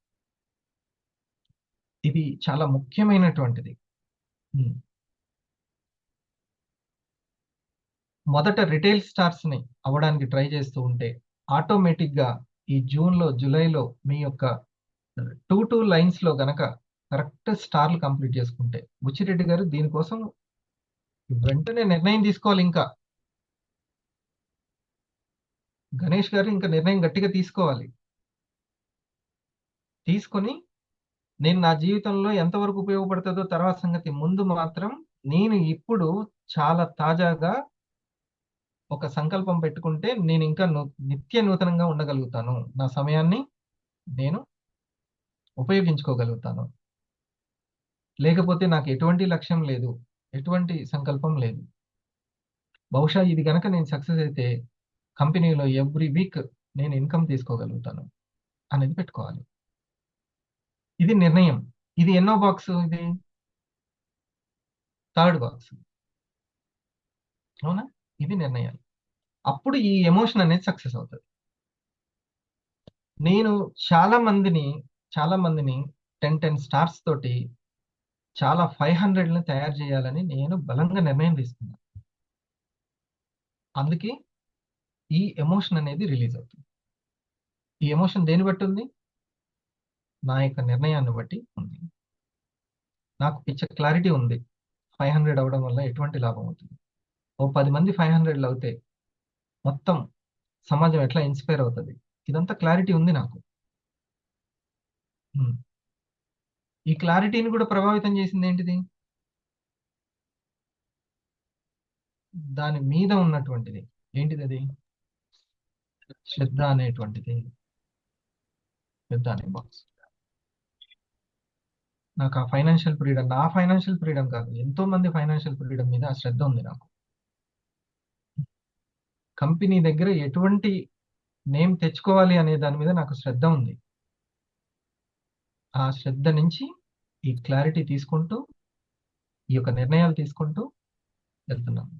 ఇది చాలా ముఖ్యమైనటువంటిది. ఉమ్. మొదట రిటైల్ స్టార్స్ ని అవ్వడానికి ట్రై చేస్తూ ఉంటే ఆటోమేటిక్ గా ఈ జూన్లో జూలైలో మీ యొక్క 2 లైన్స్ లో గనక కరెక్ట్ స్టార్లు కంప్లీట్ చేసుకుంటే, బుచ్చిరెడ్డి గారు దీనికోసం వెంటనే నిర్ణయం తీసుకోవాలి. ఇంకా గణేష్ గారు ఇంకా నిర్ణయం గట్టిగా తీసుకోవాలి. తీసుకొని నేను నా జీవితంలో ఎంతవరకు ఉపయోగపడుతుందో తర్వాత సంగతి, ముందు మాత్రం నేను ఇప్పుడు చాలా తాజాగా ఒక సంకల్పం పెట్టుకుంటే నేను ఇంకా నిత్య నూతనంగా ఉండగలుగుతాను, నా సమయాన్ని నేను ఉపయోగించుకోగలుగుతాను. లేకపోతే నాకు ఎటువంటి లక్ష్యం లేదు, ఎటువంటి సంకల్పం లేదు. బహుశా ఇది గనక నేను సక్సెస్ అయితే కంపెనీలో ఎవ్రీ వీక్ నేను ఇన్కమ్ తీసుకోగలుగుతాను అనేది పెట్టుకోవాలి. ఇది నిర్ణయం. ఇది ఎన్నో బాక్స్? ఇది 3rd బాక్స్. అవునా? ఇది నిర్ణయాలు. అప్పుడు ఈ ఎమోషన్ అనేది సక్సెస్ అవుతుంది. నేను చాలా మందిని 10 స్టార్స్ తోటి చాలా 500ని తయారు చేయాలని నేను బలంగా నిర్ణయం తీసుకున్నాను. అందుకే ఈ ఎమోషన్ అనేది రిలీజ్ అవుతుంది. ఈ ఎమోషన్ దేని బట్టి ఉంది? నా యొక్క నిర్ణయాన్ని బట్టి ఉంది. నాకు పిచ్చ క్లారిటీ ఉంది 500 అవ్వడం వల్ల ఎటువంటి లాభం అవుతుంది. ఓ 10 మంది 500 అవుతే మొత్తం సమాజం ఎట్లా ఇన్స్పైర్ అవుతుంది, ఇదంతా క్లారిటీ ఉంది నాకు. ఈ క్లారిటీని కూడా ప్రభావితం చేసింది ఏంటిది? దాని మీద ఉన్నటువంటిది ఏంటిది? అది శ్రద్ధ అనేటువంటిది. శ్రద్ధ అనే బాక్స్. నాకు ఆ ఫైనాన్షియల్ ఫ్రీడమ్, నా ఫైనాన్షియల్ ఫ్రీడమ్ కాదు, ఎంతో మంది ఫైనాన్షియల్ ఫ్రీడమ్ మీద ఆ శ్రద్ధ ఉంది నాకు. కంపెనీ దగ్గర ఎటువంటి నేమ్ తెచ్చుకోవాలి అనే దాని మీద నాకు శ్రద్ధ ఉంది. ఆ శ్రద్ధ నుంచి ఈ క్లారిటీ తీసుకుంటూ ఈ యొక్క నిర్ణయాలు తీసుకుంటూ వెళ్తున్నాను.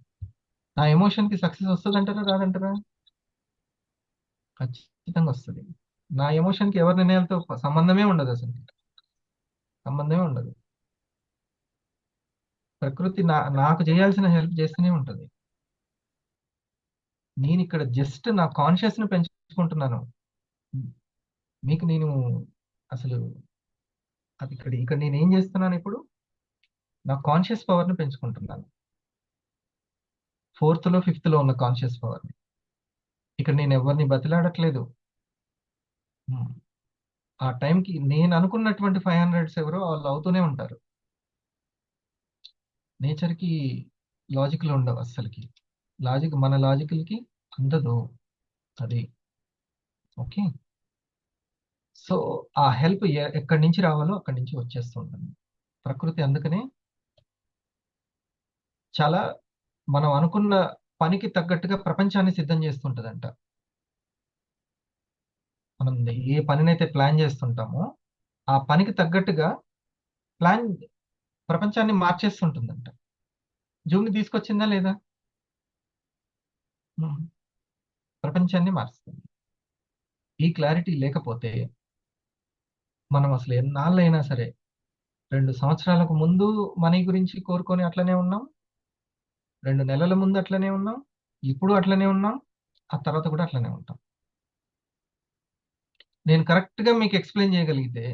నా ఎమోషన్కి సక్సెస్ వస్తుందంటారా రాదంటారా? ఖచ్చితంగా వస్తుంది. నా ఎమోషన్కి ఎవరి నిర్ణయాలతో సంబంధమే ఉండదు, అసలు సంబంధమే ఉండదు. ప్రకృతి నాకు చేయాల్సిన హెల్ప్ చేస్తూనే ఉంటుంది. నేను ఇక్కడ జస్ట్ నా కాన్షియస్ని పెంచుకుంటున్నాను. మీకు నేను అసలు అది ఇక్కడ నేను ఏం చేస్తున్నాను ఇప్పుడు? నా కాన్షియస్ పవర్ని పెంచుకుంటున్నాను. 4th లో 5th లో ఉన్న కాన్షియస్ పవర్ని. ఇక్కడ నేను ఎవరిని బతిలాడట్లేదు. ఆ టైంకి నేను అనుకున్నటువంటి 500 ఎవరో వాళ్ళు అవుతూనే ఉంటారు. నేచర్కి లాజిక్లో ఉండవు అస్సలకి. మన లాజికల్కి అందదు అది. ఓకే. సో ఆ హెల్ప్ ఎక్కడి నుంచి రావాలో అక్కడి నుంచి వచ్చేస్తూ ఉంటుంది. ప్రకృతి అందుకనే చాలా మనం అనుకున్న పనికి తగ్గట్టుగా ప్రపంచాన్ని సిద్ధం చేస్తుంటదంట. మనం ఏ పనినైతే ప్లాన్ చేస్తుంటామో ఆ పనికి తగ్గట్టుగా ప్లాన్ ప్రపంచాన్ని మార్చేస్తుంటుందంట. జూమ్ని తీసుకొచ్చిందా లేదా? ప్రపంచాన్ని మారుస్తుంది. ఈ క్లారిటీ లేకపోతే మనం అసలు ఎన్నాళ్ళైనా సరే 2 సంవత్సరాలకు ముందు మనీ గురించి కోరుకొని అట్లనే ఉన్నాం, 2 నెలల ముందు అట్లనే ఉన్నాం, ఇప్పుడు అట్లనే ఉన్నాం, ఆ తర్వాత కూడా అట్లనే ఉంటాం. నేను కరెక్ట్గా మీకు ఎక్స్ప్లెయిన్ చేయగలిగితే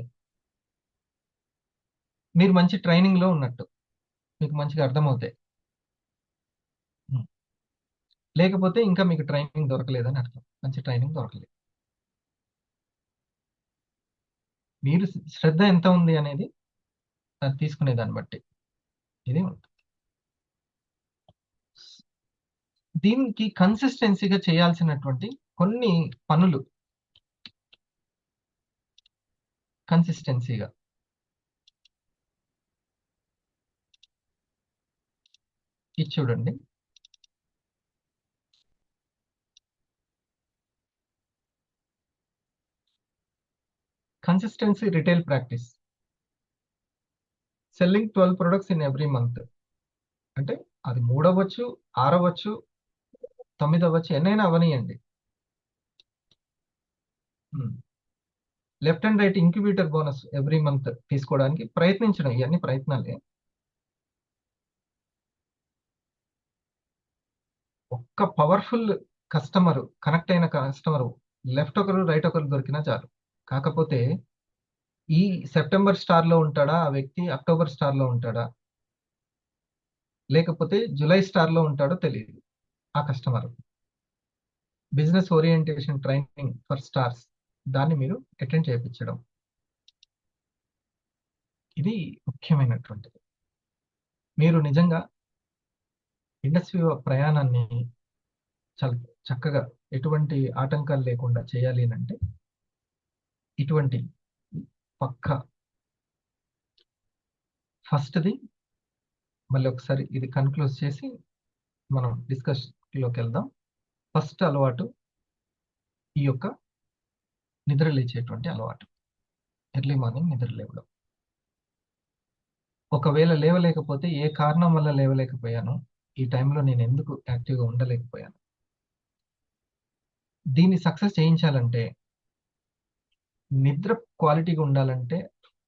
మీరు మంచి ట్రైనింగ్లో ఉన్నట్టు, మీకు మంచిగా అర్థమవుతాయి. లేకపోతే ఇంకా మీకు ట్రైనింగ్ దొరకలేదని అర్థం. మంచి ట్రైనింగ్ దొరకలేదు. మీరు శ్రద్ధ ఎంత ఉంది అనేది అది తీసుకునే దాన్ని బట్టి ఇది ఉంటుంది. దీనికి కన్సిస్టెన్సీగా చేయాల్సినటువంటి కొన్ని పనులు కన్సిస్టెన్సీగా ఇది చూడండి. Consistency retail practice, selling 12 products in every month. అంటే అది 3 అవ్వచ్చు, 6 అవ్వచ్చు, 9 అవ్వచ్చు, ఎన్నైనా అవనియండి. Left and right incubator bonus every month తీసుకోవడానికి ప్రయత్నించడం. ఇవన్నీ ప్రయత్నాలే. ఒక్క పవర్ఫుల్ కస్టమర్, కనెక్ట్ అయిన కస్టమర్ లెఫ్ట్ ఒకరు రైట్ ఒకరు దొరికినా చాలు. కాకపోతే ఈ సెప్టెంబర్ స్టార్లో ఉంటాడా ఆ వ్యక్తి, అక్టోబర్ స్టార్లో ఉంటాడా, లేకపోతే జూలై స్టార్లో ఉంటాడో తెలియదు ఆ customer. Business orientation training for stars, దాన్ని మీరు అటెండ్ చేయించడం, ఇది ముఖ్యమైనటువంటిది. మీరు నిజంగా ఇండస్ట్రీ ప్రయాణాన్ని చాలా చక్కగా ఎటువంటి ఆటంకాలు లేకుండా చేయాలి అంటే ఇటువంటి పక్క ఫస్ట్ది మళ్ళీ ఒకసారి ఇది కన్క్లూజ్ చేసి మనం డిస్కషన్లోకి వెళ్దాం. ఫస్ట్ అలవాటు ఈ యొక్క నిద్ర లేచేటువంటి అలవాటు, ఎర్లీ మార్నింగ్ నిద్ర లేవడం. ఒకవేళ లేవలేకపోతే ఏ కారణం వల్ల లేవలేకపోయాను, ఈ టైంలో నేను ఎందుకు యాక్టివ్గా ఉండలేకపోయాను, దీన్ని సక్సెస్ చేయించాలంటే నిద్ర క్వాలిటీగా ఉండాలంటే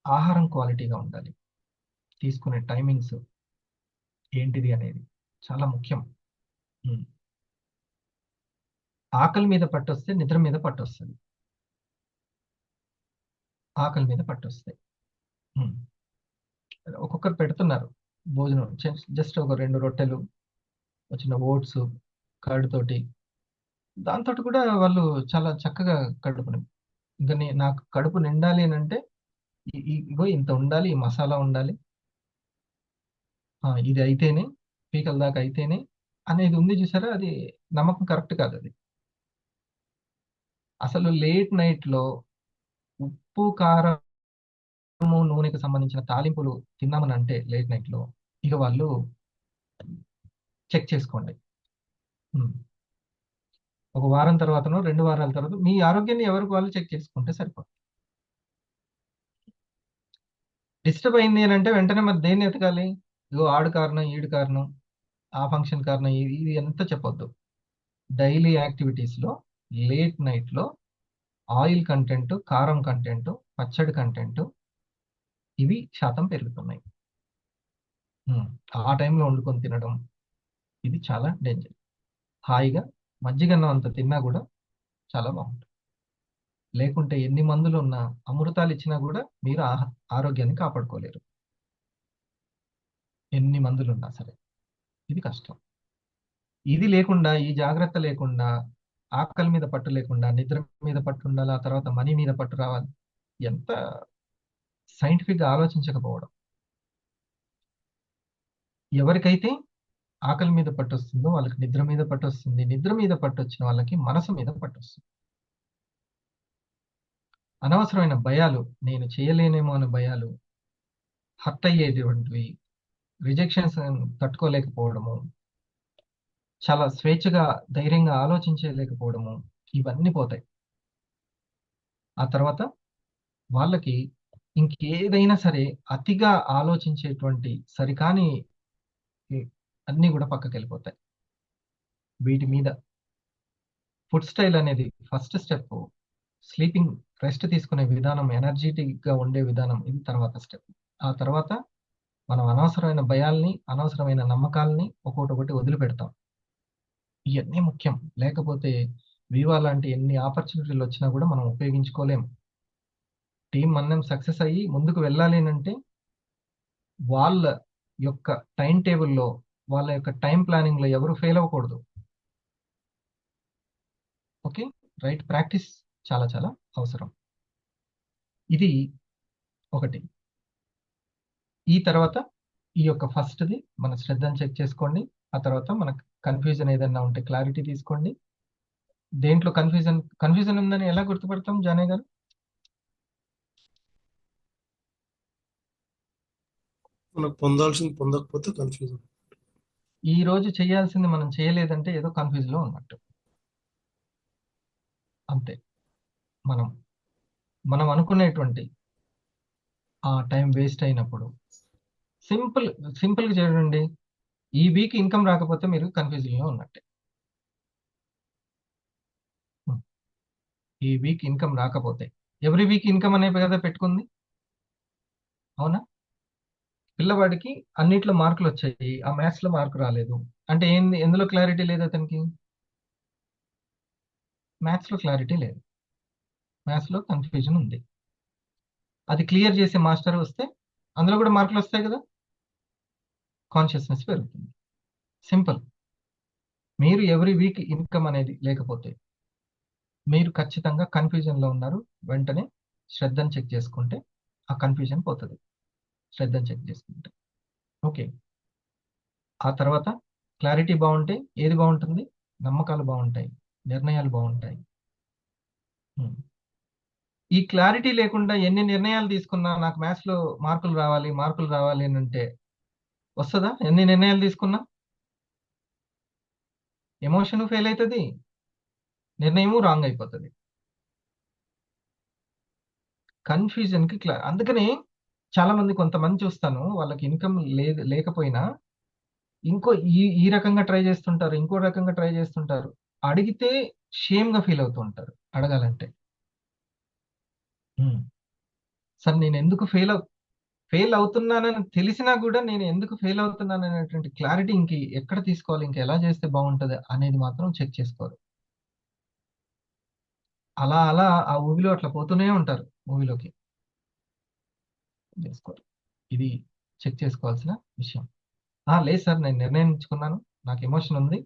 ఆహారం క్వాలిటీగా ఉండాలి. తీసుకునే టైమింగ్స్ ఏంటిది అనేది చాలా ముఖ్యం. ఆకలి మీద పట్టొస్తే నిద్ర మీద పట్టొస్తుంది. ఆకలి మీద పట్టొస్తాయి. ఒక్కొక్కరు పెడుతున్నారు భోజనం, జస్ట్ ఒక 2 రొట్టెలు, చిన్న ఓట్స్ కర్డ్ తోటి, దాంతో కూడా వాళ్ళు చాలా చక్కగా కడుపుని, ఇంకా నాకు కడుపు నిండాలి అని అంటే ఇగో ఇంత ఉండాలి, ఈ మసాలా ఉండాలి, ఇది అయితేనే, పీకల దాకా అయితేనే అనేది ఉంది చూసారా, అది నమ్మకం కరెక్ట్ కాదు. అది అసలు లేట్ నైట్లో ఉప్పు కారము నూనెకి సంబంధించిన తాలింపులు తిన్నామని అంటే లేట్ నైట్లో ఇక వాళ్ళు చెక్ చేసుకోండి. ఒక వారం తర్వాతనో 2 వారాల తర్వాత మీ ఆరోగ్యాన్ని ఎవరికి వాళ్ళు చెక్ చేసుకుంటే సరిపోతుంది. డిస్టర్బ్ అయింది అని అంటే వెంటనే మరి దేన్ని ఎతకాలి, ఇగో ఆడు కారణం, ఈడు కారణం, ఆ ఫంక్షన్ కారణం, ఇది ఎంత చెప్పొద్దు. డైలీ యాక్టివిటీస్లో లేట్ నైట్లో ఆయిల్ కంటెంట్, కారం కంటెంట్, పచ్చడి కంటెంట్, ఇవి శాతం పెరుగుతున్నాయి. ఆ టైంలో వండుకొని తినడం ఇది చాలా డేంజర్. హాయిగా మజ్జిగన్నం అంత తిన్నా కూడా చాలా బాగుంటుంది. లేకుంటే ఎన్ని మందులు ఉన్నా, అమృతాలు ఇచ్చినా కూడా మీరు ఆరోగ్యాన్ని కాపాడుకోలేరు. ఎన్ని మందులు ఉన్నా సరే ఇది కష్టం. ఇది లేకుండా, ఈ జాగ్రత్త లేకుండా, ఆకలి మీద పట్టు లేకుండా నిద్ర మీద పట్టు ఉండాలి, ఆ తర్వాత మనీ మీద పట్టు రావాలి, ఎంత సైంటిఫిక్గా ఆలోచించకపోవడం. ఎవరికైతే ఆకలి మీద పట్టొస్తుందో వాళ్ళకి నిద్ర మీద పట్టొస్తుంది. నిద్ర మీద పట్టొచ్చిన వాళ్ళకి మనసు మీద పట్టొస్తుంది. అనవసరమైన భయాలు, నేను చేయలేనేమో అనే భయాలు, హర్ట్ అయ్యేటువంటివి, రిజెక్షన్స్ తట్టుకోలేకపోవడము, చాలా స్వేచ్ఛగా ధైర్యంగా ఆలోచించలేకపోవడము, ఇవన్నీ పోతాయి. ఆ తర్వాత వాళ్ళకి ఇంకేదైనా సరే అతిగా ఆలోచించేటువంటి సరికాని అన్నీ కూడా పక్కకి వెళ్ళిపోతాయి. వీటి మీద ఫుడ్ స్టైల్ అనేది ఫస్ట్ స్టెప్. స్లీపింగ్, రెస్ట్ తీసుకునే విధానం, ఎనర్జెటిక్ గా ఉండే విధానం, ఇది తర్వాత స్టెప్. ఆ తర్వాత మనం అనవసరమైన భయాల్ని, అనవసరమైన నమ్మకాలని ఒక్కొక్కటి వదిలిపెడతాం. ఇవన్నీ ముఖ్యం. లేకపోతే వివా లాంటి ఎన్ని ఆపర్చునిటీలు వచ్చినా కూడా మనం ఉపయోగించుకోలేం. టీం మనం సక్సెస్ అయ్యి ముందుకు వెళ్ళాలి అంటే వాళ్ళ యొక్క టైం టేబుల్లో, వాళ్ళ యొక్క టైం ప్లానింగ్ లో ఎవరు ఫెయిల్ అవ్వకూడదు. ఓకే, రైట్ ప్రాక్టీస్ చాలా చాలా అవసరం. ఇది ఒకటి. ఈ తర్వాత ఈ యొక్క ఫస్ట్ది మన శ్రద్ధను చెక్ చేసుకోండి. ఆ తర్వాత మనకు కన్ఫ్యూజన్ ఏదైనా ఉంటే క్లారిటీ తీసుకోండి. దేంట్లో కన్ఫ్యూజన్ ఉందని ఎలా గుర్తుపడతాం జానే గారు? మనకు పొందాల్సింది పొందకపోతే కన్ఫ్యూజన్. ఈ రోజు చేయాల్సింది మనం చేయలేదంటే ఏదో కన్ఫ్యూజ్ లో ఉన్నట్టు. అంతే. మనం మనం అనుకునేటువంటి ఆ టైం వేస్ట్ అయినప్పుడు సింపుల్గా చూడండి. ఈ వీక్ ఇన్కమ్ రాకపోతే మీరు కన్ఫ్యూజన్ లో ఉన్నట్టే. ఈ వీక్ ఇన్కమ్ రాకపోతే, ఎవ్రీ వీక్ ఇన్కమ్ అనే కదా పెట్టుకుంది, అవునా? పిల్లవాడికి అన్నిట్లో మార్కులు వచ్చాయి, ఆ మ్యాథ్స్ లో మార్కు రాలేదు అంటే ఏంది? ఎందులో క్లారిటీ లేదు అతనికి? మ్యాథ్స్ లో క్లారిటీ లేదు, మ్యాథ్స్ లో కన్ఫ్యూజన్ ఉంది. అది క్లియర్ చేసే మాస్టర్ వస్తే అందులో కూడా మార్కులు వస్తాయి కదా, కాన్షియస్నెస్ పెరుగుతుంది. సింపుల్. మీరు ఎవ్రీ వీక్ ఇన్కమ్ అనేది లేకపోతే మీరు ఖచ్చితంగా కన్ఫ్యూజన్ లో ఉన్నారు. వెంటనే శ్రద్ధను చెక్ చేసుకుంటే ఆ కన్ఫ్యూజన్ పోతుంది. శ్రద్ధను చెక్ చేసుకుంటే ఓకే. ఆ తర్వాత క్లారిటీ బాగుంటే ఏది బాగుంటుంది? నమ్మకాలు బాగుంటాయి, నిర్ణయాలు బాగుంటాయి. ఈ క్లారిటీ లేకుండా ఎన్ని నిర్ణయాలు తీసుకున్నా నాకు మ్యాథ్స్ లో మార్కులు రావాలి అని అంటే వస్తుందా? ఎన్ని నిర్ణయాలు తీసుకున్నా ఎమోషన్ ఫెయిల్ అవుతుంది, నిర్ణయము రాంగ్ అయిపోతుంది. కన్ఫ్యూజన్ కి అందుకని చాలా మంది, కొంతమంది చూస్తాను, వాళ్ళకి ఇన్కమ్ లేకపోయినా ఇంకో ఈ రకంగా ట్రై చేస్తుంటారు, ఇంకో రకంగా ట్రై చేస్తుంటారు. అడిగితే షేమ్ గా ఫీల్ అవుతూ ఉంటారు అడగాలంటే. సార్ నేను ఎందుకు ఫెయిల్ అవుతున్నానని తెలిసినా కూడా నేను ఎందుకు ఫెయిల్ అవుతున్నాను అనేటువంటి క్లారిటీ ఇంక ఎక్కడ తీసుకోవాలి, ఇంకా ఎలా చేస్తే బాగుంటుంది అనేది మాత్రం చెక్ చేసుకోరు. అలా అలా ఆ ఊబిలో అట్లా పోతూనే ఉంటారు, మూవీలోకి చేసుకోరు. ఇది చెక్ చేసుకోవాల్సిన విషయం. లేదు సార్, నేను నిర్ణయించుకున్నాను, నాకు ఎమోషన్ ఉంది,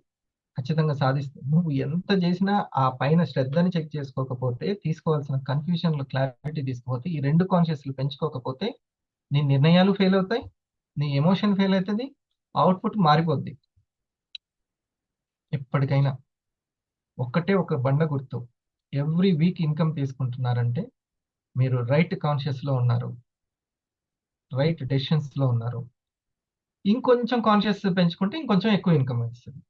ఖచ్చితంగా సాధిస్తుంది. నువ్వు ఎంత చేసినా ఆ పైన శ్రద్ధని చెక్ చేసుకోకపోతే, తీసుకోవాల్సిన కన్ఫ్యూజన్ లో క్లారిటీ తీసుకోకపోతే, ఈ రెండు కాన్షియస్లు పెంచుకోకపోతే నీ నిర్ణయాలు ఫెయిల్ అవుతాయి, నీ ఎమోషన్ ఫెయిల్ అవుతుంది, అవుట్పుట్ మారిపోద్ది. ఎప్పటికైనా ఒక్కటే ఒక బండ గుర్తు, ఎవ్రీ వీక్ ఇన్కమ్ తీసుకుంటున్నారంటే మీరు రైట్ కాన్షియస్ లో ఉన్నారు, రైట్ డెసిషన్స్ లో ఉన్నారు. ఇంకొంచెం కాన్షియస్ పెంచుకుంటే ఇంకొంచెం ఎక్కువ ఇన్కమ్ వస్తుంది.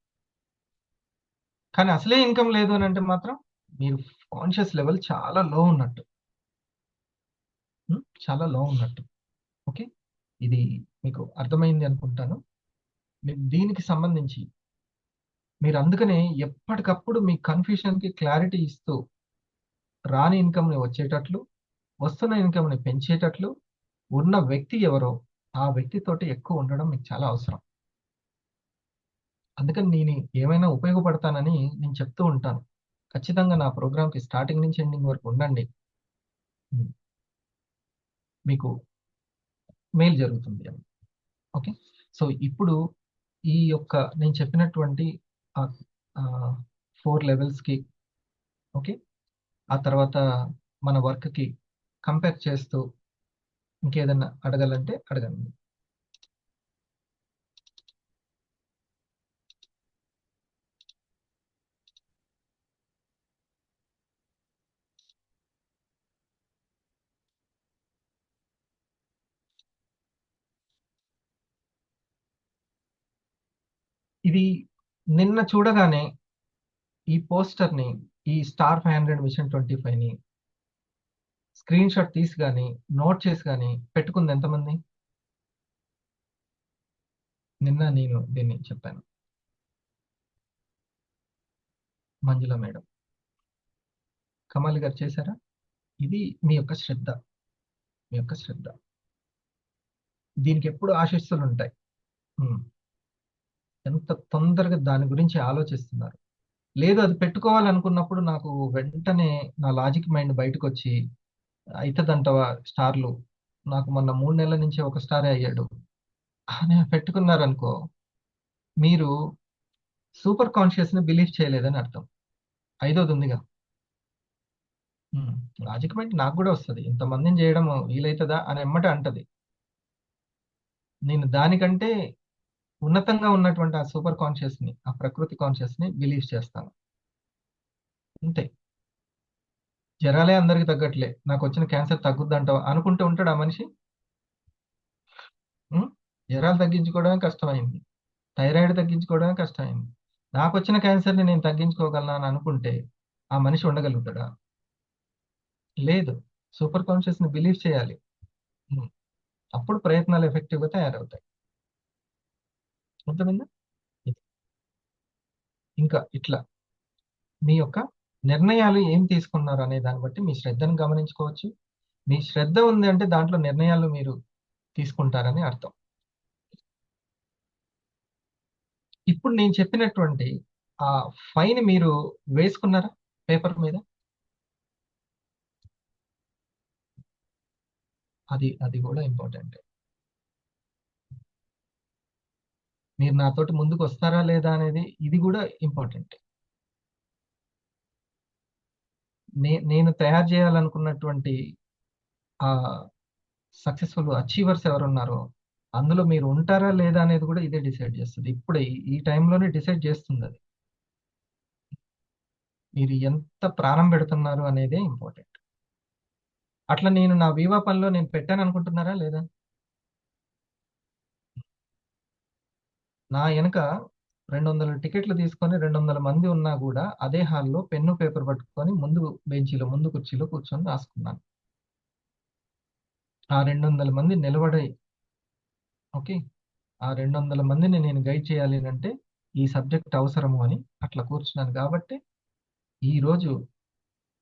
కానీ అసలే ఇన్కమ్ లేదు అని అంటే మాత్రం మీరు కాన్షియస్ లెవెల్ చాలా లో ఉన్నట్టు, చాలా లో ఉన్నట్టు. ఓకే, ఇది మీకు అర్థమైంది అనుకుంటాను. దీనికి సంబంధించి మీరు అందుకనే ఎప్పటికప్పుడు మీ కన్ఫ్యూషన్కి క్లారిటీ ఇస్తూ, రాని ఇన్కమ్ని వచ్చేటట్లు, వస్తున్న ఇన్కమ్ని పెంచేటట్లు ఉన్న వ్యక్తి ఎవరో ఆ వ్యక్తితోటి ఎక్కువ ఉండడం మీకు చాలా అవసరం. అందుకని నేను ఏమైనా ఉపయోగపడతానని నేను చెప్తూ ఉంటాను. ఖచ్చితంగా నా ప్రోగ్రామ్కి స్టార్టింగ్ నుంచి ఎండింగ్ వరకు ఉండండి, మీకు మేలు జరుగుతుంది అని. ఓకే, సో ఇప్పుడు ఈ యొక్క నేను చెప్పినటువంటి 4 లెవెల్స్కి, ఓకే, ఆ తర్వాత మన వర్క్కి కంపేర్ చేస్తూ ఇంకేదన్నా అడగాలంటే అడగండి. ఇది నిన్న చూడగానే ఈ పోస్టర్ని, ఈ స్టార్ 500 మిషన్ 25ని స్క్రీన్ షాట్ తీసి కానీ నోట్ చేసి కానీ పెట్టుకుంది ఎంతమంది? నిన్న నేను దీన్ని చెప్పాను. మంజుల మేడం, కమల్ గారు చేశారా? ఇది మీ యొక్క శ్రద్ధ, మీ యొక్క శ్రద్ధ. దీనికి ఎప్పుడు ఆశీస్సులు ఉంటాయి. ఎంత తొందరగా దాని గురించి ఆలోచిస్తున్నారు. లేదు, అది పెట్టుకోవాలనుకున్నప్పుడు నాకు వెంటనే నా లాజిక్ మైండ్ బయటకు వచ్చి అవుతుందంటవా స్టార్లు, నాకు మొన్న 3 నెలల నుంచి ఒక స్టారే అయ్యాడు అని పెట్టుకున్నారనుకో, మీరు సూపర్ కాన్షియస్ ని బిలీవ్ చేయలేదని అర్థం. 5వది ఉందిగా, లాజిక్ మైండ్ నాకు కూడా వస్తుంది, ఇంతమందిని చేయడం వీలవుతుందా అని ఎమ్మటే అంటది. నేను దానికంటే ఉన్నతంగా ఉన్నటువంటి ఆ సూపర్ కాన్షియస్ ని, ఆ ప్రకృతి కాన్షియస్ ని బిలీవ్ చేస్తాను. అంతే. జ్వరాలే అందరికి తగ్గట్లే, నాకు వచ్చిన క్యాన్సర్ తగ్గుద్దంటావు అనుకుంటూ ఉంటాడు ఆ మనిషి. జ్వరాలు తగ్గించుకోవడమే కష్టమైంది, థైరాయిడ్ తగ్గించుకోవడమే కష్టమైంది. నాకు వచ్చిన క్యాన్సర్ని నేను తగ్గించుకోగలను అని అనుకుంటే ఆ మనిషి ఉండగలుగుతాడా? లేదు. సూపర్ కాన్షియస్ ని బిలీవ్ చేయాలి. అప్పుడు ప్రయత్నాలు ఎఫెక్టివ్గా తయారవుతాయి. అర్థమైందా? ఇంకా ఇట్లా మీ యొక్క నిర్ణయాలు ఏం తీసుకున్నారు అనే దాన్ని బట్టి మీ శ్రద్ధను గమనించుకోవచ్చు. మీ శ్రద్ధ ఉంది అంటే దాంట్లో నిర్ణయాలు మీరు తీసుకుంటారని అర్థం. ఇప్పుడు నేను చెప్పినటువంటి ఆ ఫైన్ మీరు వేసుకున్నారా పేపర్ మీద? అది కూడా ఇంపార్టెంట్. మీరు నాతోటి ముందుకు వస్తారా లేదా అనేది ఇది కూడా ఇంపార్టెంట్. నేను తయారు చేయాలనుకున్నటువంటి ఆ సక్సెస్ఫుల్ అచీవర్స్ ఎవరున్నారో అందులో మీరు ఉంటారా లేదా అనేది కూడా ఇదే డిసైడ్ చేస్తుంది. ఇప్పుడు ఈ టైంలోనే డిసైడ్ చేస్తుంది అది. మీరు ఎంత ప్రాణం పెడుతున్నారు అనేదే ఇంపార్టెంట్. అట్లా నేను నా వివా పనిలో నేను పెట్టాను అనుకుంటున్నారా లేదా? నా వెనక 200 టికెట్లు తీసుకొని 200 మంది ఉన్నా కూడా అదే హాల్లో పెన్ను పేపర్ పట్టుకొని ముందు బెంచీలో, ముందు కుర్చీలో కూర్చొని రాసుకున్నాను. ఆ 200 మంది నిలబడి, ఓకే, ఆ 200 మందిని నేను గైడ్ చేయాలి అంటే ఈ సబ్జెక్ట్ అవసరము అని అట్లా కూర్చున్నాను. కాబట్టి ఈరోజు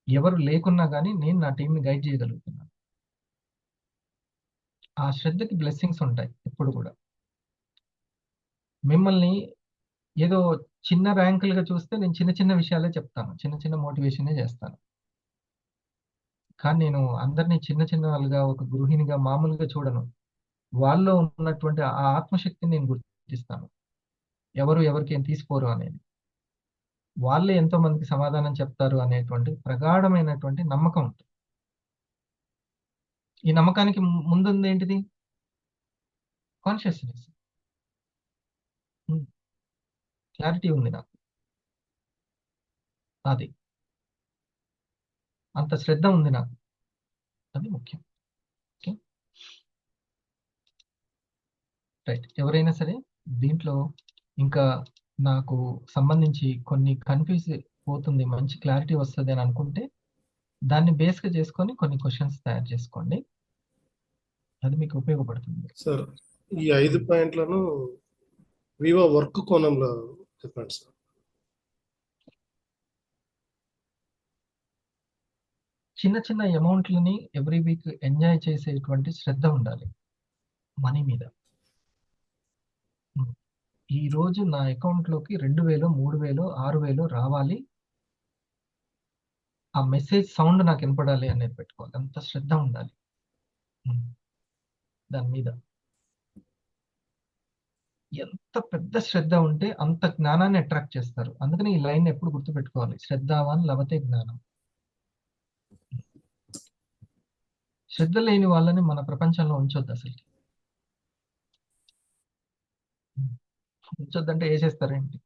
ఎవరు లేకున్నా కానీ నేను నా టీంని గైడ్ చేయగలుగుతున్నాను. ఆ శ్రద్ధకి బ్లెస్సింగ్స్ ఉంటాయి ఎప్పుడు కూడా. మిమ్మల్ని ఏదో చిన్న ర్యాంకులుగా చూస్తే నేను చిన్న చిన్న విషయాలే చెప్తాను, చిన్న చిన్న మోటివేషనే చేస్తాను. కానీ నేను అందరినీ చిన్న చిన్న వాళ్ళుగా, ఒక గృహిణిగా మామూలుగా చూడను. వాళ్ళలో ఉన్నటువంటి ఆ ఆత్మశక్తిని నేను గుర్తిస్తాను. ఎవరు ఎవరికి ఏం తీసుకోరు అనేది, వాళ్ళే ఎంతో మందికి సమాధానం చెప్తారు అనేటువంటి ప్రగాఢమైనటువంటి నమ్మకం ఉంటుంది. ఈ నమ్మకానికి ముందుంది ఏంటిది? కాన్షియస్నెస్. క్లారిటీ ఉంది నాకు, అది అంత శ్రద్ధ ఉంది నాకు, అది ముఖ్యం. Okay, right. ఎవరైనా సరే దీంట్లో ఇంకా నాకు సంబంధించి కొన్ని కన్ఫ్యూజ్ పోతుంది, మంచి క్లారిటీ వస్తుంది అని అనుకుంటే దాన్ని బేస్గా చేసుకొని కొన్ని క్వశ్చన్స్ తయారు చేసుకోండి, అది మీకు ఉపయోగపడుతుంది. సార్ ఈ 5 పాయింట్లను వివో వర్క్ కోణంలో చెప్పండి సార్. చిన్న చిన్న అమౌంట్లని ఎవ్రీ వీక్ ఎంజాయ్ చేసేటువంటి శ్రద్ధ ఉండాలి మనీ మీద. ఈ రోజు నా అకౌంట్లోకి 2000, 3000, 6000 రావాలి, ఆ మెసేజ్ సౌండ్ నాకు వినపడాలి అనేది పెట్టుకోవాలి. అంత శ్రద్ధ ఉండాలి దాని మీద. ఎంత పెద్ద శ్రద్ధ ఉంటే అంత జ్ఞానాన్ని అట్రాక్ట్ చేస్తారు. అందుకని ఈ లైన్ ఎప్పుడు గుర్తుపెట్టుకోవాలి, శ్రద్ధావాన్ లభతే జ్ఞానం. శ్రద్ధ లేని వాళ్ళని మన ప్రపంచంలో ఉంచొద్దు అసలు. ఉంచొద్దంటే వేసేస్తారేంటి?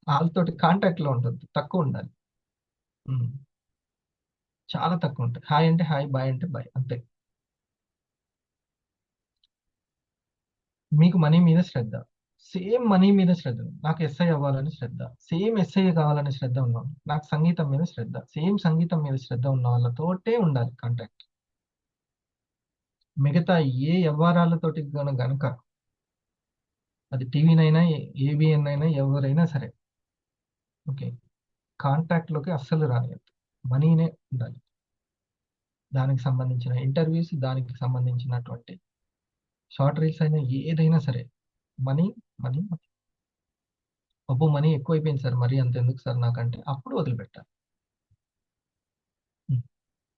వాళ్ళతోటి కాంటాక్ట్లో ఉంటుంది, తక్కువ ఉండాలి, చాలా తక్కువ ఉంటుంది. హాయ్ అంటే హాయ్, బాయ్ అంటే బాయ్, అంతే. మీకు మనీ మీద శ్రద్ధ, సేమ్ మనీ మీద శ్రద్ధ, నాకు ఎస్ఐ అవ్వాలని శ్రద్ధ, సేమ్ ఎస్ఐ కావాలని శ్రద్ధ ఉన్నాను, నాకు సంగీతం మీద శ్రద్ధ, సేమ్ సంగీతం మీద శ్రద్ధ ఉన్న వాళ్ళతోటే ఉండాలి కాంటాక్ట్. మిగతా ఏ వ్యవహారాలతోటి గనక అది టీవీనైనా ఏబిఎన్ అయినా ఎవరైనా సరే ఓకే కాంటాక్ట్లోకి అస్సలు రానియద్దు. మనీనే ఉండాలి. దానికి సంబంధించిన ఇంటర్వ్యూస్, దానికి సంబంధించినటువంటి షార్ట్ రీల్స్ అయినా ఏదైనా సరే మనీ మనీ మనీ. అబ్బో మనీ ఎక్కువైపోయింది సార్, మరీ అంత ఎందుకు సార్ నాకంటే అప్పుడు వదిలిపెట్టాలి. ఉం.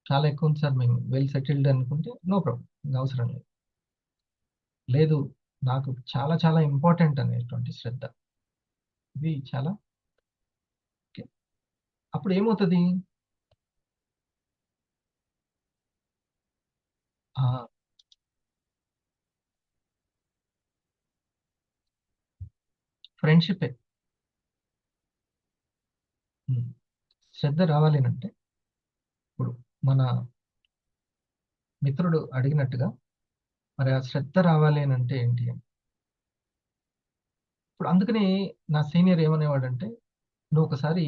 చాలా ఎక్కువ ఉంది సార్, మేము వెల్ సెటిల్డ్ అనుకుంటే నో ప్రాబ్లం, ఇంకా అవసరం లేదు. లేదు నాకు చాలా చాలా ఇంపార్టెంట్ అనేటువంటి శ్రద్ధ, ఇది చాలా ఓకే. అప్పుడు ఏమవుతుంది? ఫ్రెండ్షిప్ శ్రద్ధ రావాలి అంటే ఇప్పుడు మన మిత్రుడు అడిగినట్టుగా మరి ఆ శ్రద్ధ రావాలి అని అంటే ఏంటి అని. ఇప్పుడు అందుకనే నా సీనియర్ ఏమనేవాడంటే, నువ్వు ఒకసారి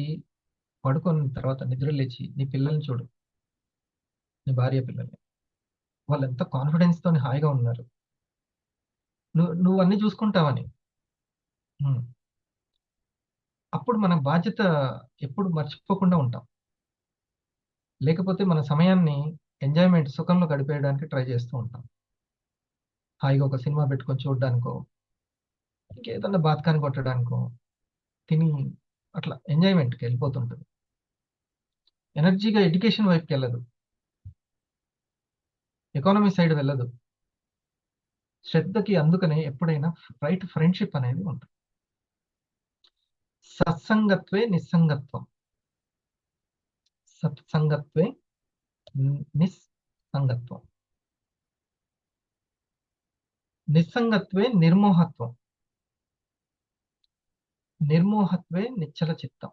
పడుకున్న తర్వాత నిద్ర లేచి నీ పిల్లల్ని చూడు, నీ భార్య పిల్లల్ని, వాళ్ళు ఎంత కాన్ఫిడెన్స్ తోని హాయిగా ఉన్నారు, నువ్వు అన్ని చూసుకుంటావని. ఉం. అప్పుడు మన బాధ్యత ఎప్పుడు మర్చిపోకుండా ఉంటాం. లేకపోతే మన సమయాన్ని ఎంజాయ్మెంట్ సుఖంలో గడిపేయడానికి ట్రై చేస్తూ ఉంటాం. హాయిగా ఒక సినిమా పెట్టుకొని చూడడానికో, ఇంకేదన్నా బాత్కాని కొట్టడానికో, తిని అట్లా ఎంజాయ్మెంట్కి వెళ్ళిపోతుంటుంది. ఎనర్జీగా ఎడ్యుకేషన్ వైపుకి వెళ్ళదు, ఎకానమీ సైడ్ వెళ్ళదు. శ్రద్ధకి అందుకనే ఎప్పుడైనా రైట్ ఫ్రెండ్షిప్ అనేది ఉంటుంది. సత్సంగత్వే నిస్సంగత్వం, సత్సంగత్వే నిస్సంగత్వం, నిస్సంగత్వే నిర్మోహత్వం, నిర్మోహత్వే నిశ్చల చిత్తం.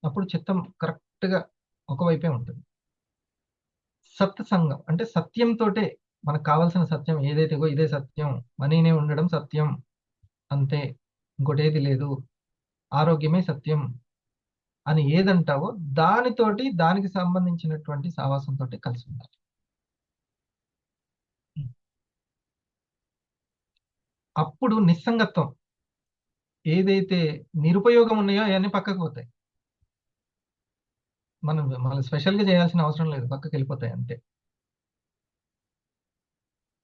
అప్పుడు చిత్తం కరెక్ట్గా ఒకవైపే ఉంటుంది. సత్సంగం అంటే సత్యంతోటే మనకు కావాల్సిన సత్యం ఏదైతే ఇదే సత్యం, మనీనే ఉండడం సత్యం అంతే, ఇంకోటి ఏది లేదు, ఆరోగ్యమే సత్యం అని ఏదంటావో దానితోటి దానికి సంబంధించినటువంటి సావాసంతో కలిసి ఉండాలి. అప్పుడు నిస్సంగత్వం, ఏదైతే నిరుపయోగం ఉన్నాయో అవన్నీ పక్కకు పోతాయి. మనం స్పెషల్గా చేయాల్సిన అవసరం లేదు, పక్కకి వెళ్ళిపోతాయి అంతే.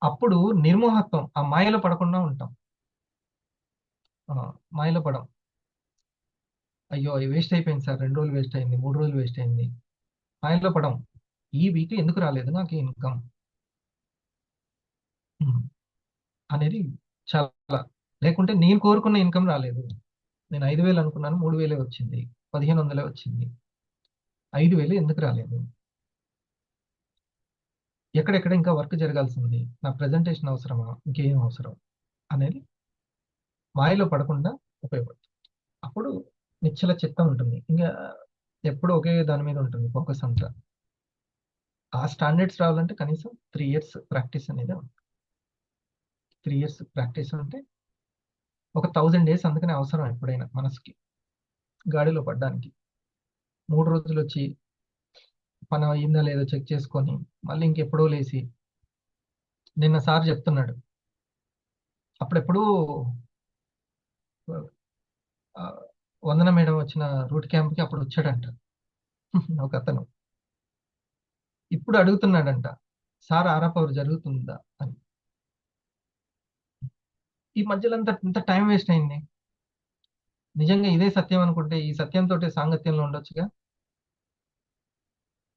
అప్పుడు నిర్మోహత్వం, ఆ మాయలో పడకుండా ఉంటాం. మాయలో పడం, అయ్యో వేస్ట్ అయిపోయింది సార్, 2 రోజులు వేస్ట్ అయింది, 3 రోజులు వేస్ట్ అయింది, మాయలో పడం. ఈ వీక్ ఎందుకు రాలేదు నాకు ఇన్కమ్ అనేది చాలా. లేకుంటే నేను కోరుకున్న ఇన్కమ్ రాలేదు, నేను 5,000 అనుకున్నాను, 3,000 వచ్చింది, 1,500 వచ్చింది, 5,000 ఎందుకు రాలేదు, ఎక్కడెక్కడ ఇంకా వర్క్ జరగాల్సింది, నా ప్రజెంటేషన్ అవసరమా, ఇంకేం అవసరం అనేది మాయలో పడకుండా ఉపయోగపడుతుంది. అప్పుడు నిశ్చల చిత్తం ఉంటుంది, ఇంకా ఎప్పుడు ఒకే దాని మీద ఉంటుంది ఫోకస్ అంతా. ఆ స్టాండర్డ్స్ రావాలంటే కనీసం 3 years ప్రాక్టీస్ అనేది ఉంది. 3 years ప్రాక్టీస్ అంటే ఒక 1000 days అందుకనే అవసరం ఎప్పుడైనా మనసుకి గాడిలో పడ్డానికి. 3 రోజులు వచ్చి పని అయిందా లేదో చెక్ చేసుకొని మళ్ళీ ఇంకెప్పుడో లేచి, నిన్న సార్ చెప్తున్నాడు, అప్పుడెప్పుడు వందన మేడం వచ్చిన రూట్ క్యాంప్కి అప్పుడు వచ్చాడంట ఒక అతను. ఇప్పుడు అడుగుతున్నాడంట, సార్ ఆరా పవర్ జరుగుతుందా అని. ఈ మధ్యలో ఇంత టైం వేస్ట్ అయింది. నిజంగా ఇదే సత్యం అనుకుంటే ఈ సత్యంతో సాంగత్యంలో ఉండొచ్చుగా,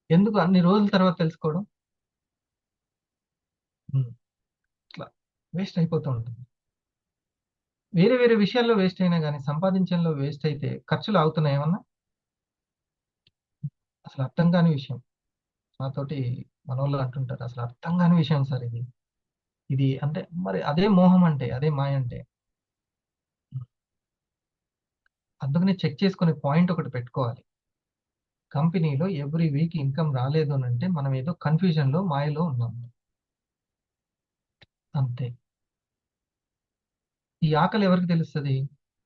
ఎందుకు అన్ని రోజుల తర్వాత తెలుసుకోవడం? ఇట్లా వేస్ట్ అయిపోతూ ఉంటుంది. వేరే వేరే విషయాల్లో వేస్ట్ అయినా కానీ సంపాదించడంలో వేస్ట్ అయితే ఖర్చులు అవుతున్నాయి ఏమన్నా? అసలు అర్థం కాని విషయం. నాతోటి మనోళ్ళు అంటుంటారు, అసలు అర్థం కాని విషయం సార్ ఇది. ఇది అంటే మరి అదే మోహం అంటే, అదే మాయ అంటే. అందుకనే చెక్ చేసుకునే పాయింట్ ఒకటి పెట్టుకోవాలి. కంపెనీలో ఎవ్రీ వీక్ ఇన్కమ్ రాలేదు అని అంటే మనం ఏదో కన్ఫ్యూజన్లో మాయలో ఉన్నాము అంతే. ఈ ఆకలి ఎవరికి తెలుస్తుంది?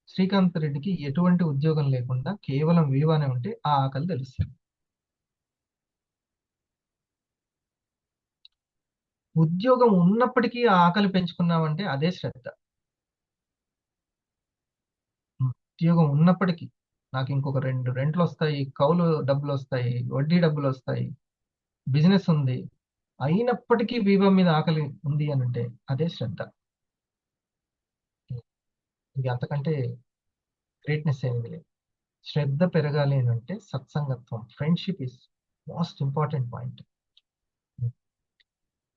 శ్రీకాంత్ రెడ్డికి ఎటువంటి ఉద్యోగం లేకుండా కేవలం వీవానే ఉంటే ఆ ఆకలి తెలుస్తుంది. ఉద్యోగం ఉన్నప్పటికీ ఆ ఆకలి పెంచుకున్నామంటే అదే శ్రద్ధ. ఉద్యోగం ఉన్నప్పటికీ నాకు ఇంకొక 2 రెంట్లు వస్తాయి, కౌలు డబ్బులు వస్తాయి, వడ్డీ డబ్బులు వస్తాయి, బిజినెస్ ఉంది, అయినప్పటికీ వీవా మీద ఆకలి ఉంది అని అంటే అదే శ్రద్ధ. ఇది అంతకంటే గ్రేట్నెస్ ఏమి లేదు. శ్రద్ధ పెరగాలి అని అంటే సత్సంగత్వం, friendship is most important point.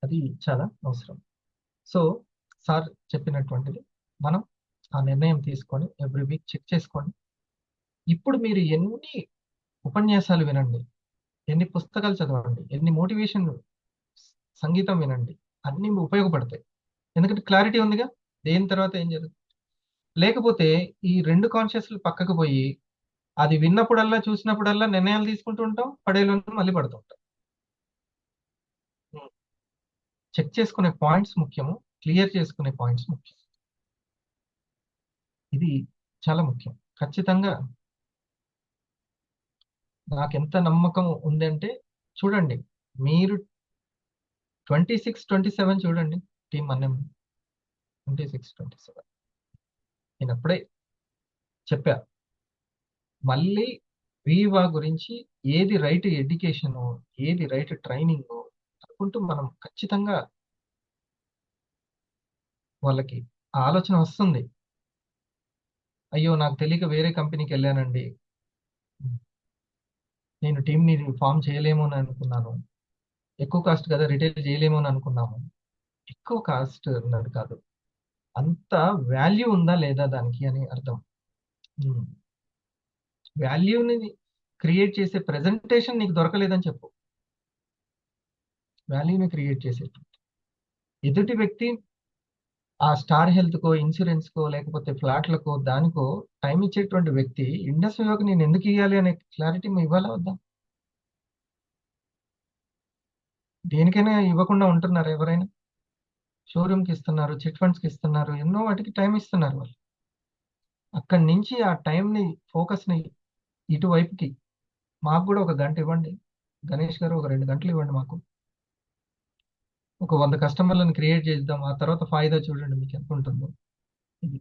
అది చాలా అవసరం. సో సార్ చెప్పినటువంటిది మనం ఆ నిర్ణయం తీసుకొని ఎవ్రీ వీక్ చెక్ చేసుకోండి. ఇప్పుడు మీరు ఎన్ని ఉపన్యాసాలు వినండి, ఎన్ని పుస్తకాలు చదవండి, ఎన్ని మోటివేషన్ సంగీతం వినండి, అన్ని ఉపయోగపడతాయి. ఎందుకంటే క్లారిటీ ఉందిగా దేని తర్వాత ఏం జరుగుతుంది. లేకపోతే ఈ 2 కాన్షియస్లు పక్కకు పోయి అది విన్నప్పుడల్లా చూసినప్పుడల్లా నిర్ణయాలు తీసుకుంటూ ఉంటాం, పడేలోనే మళ్ళీ పడుతూ ఉంటాం. చెక్ చేసుకునే పాయింట్స్ ముఖ్యము, క్లియర్ చేసుకునే పాయింట్స్ ముఖ్యం. ఇది చాలా ముఖ్యం. ఖచ్చితంగా నాకు ఎంత నమ్మకం ఉందంటే చూడండి, మీరు 26, 27 చూడండి టీం అన్నం 26, 27 నేను అప్పుడే చెప్పా. మళ్ళీ వీవా గురించి ఏది రైట్ ఎడ్యుకేషన్, ఏది రైట్ ట్రైనింగ్ అనుకుంటూ మనం ఖచ్చితంగా వాళ్ళకి ఆ ఆలోచన వస్తుంది. అయ్యో నాకు తెలియక వేరే కంపెనీకి వెళ్ళానండి, నేను టీంని ఫామ్ చేయలేమో అని అనుకున్నాను, ఎక్కువ కాస్ట్ కదా రిటైల్ చేయలేమో అని అనుకున్నాము. ఎక్కువ కాస్ట్ అన్నది కాదు, అంత వాల్యూ ఉందా లేదా దానికి అని అర్థం. వాల్యూని క్రియేట్ చేసే ప్రెజెంటేషన్ నీకు దొరకలేదని చెప్పు. వాల్యూని క్రియేట్ చేసే ఎదుటి వ్యక్తి ఆ స్టార్ హెల్త్కో, ఇన్సూరెన్స్కో, లేకపోతే ఫ్లాట్లకో, దానికో టైం ఇచ్చేటువంటి వ్యక్తి ఇండస్ వ్యూకి నేను ఎందుకు ఇవ్వాలి అనే క్లారిటీ ఇవ్వాలా వద్దా? దేనికైనా ఇవ్వకుండా ఉంటున్నారు ఎవరైనా? షోరూమ్కి ఇస్తున్నారు, చిట్ ఫండ్స్కి ఇస్తున్నారు, ఎన్నో వాటికి టైం ఇస్తున్నారు వాళ్ళు. అక్కడి నుంచి ఆ టైంని, ఫోకస్ని ఇటువైపుకి మాకు కూడా ఒక గంట ఇవ్వండి గణేష్ గారు, ఒక 2 గంటలు ఇవ్వండి మాకు, ఒక 100 కస్టమర్లను క్రియేట్ చేద్దాం, ఆ తర్వాత ఫాయిదా చూడండి మీకు ఎంత ఉంటుందో. ఇది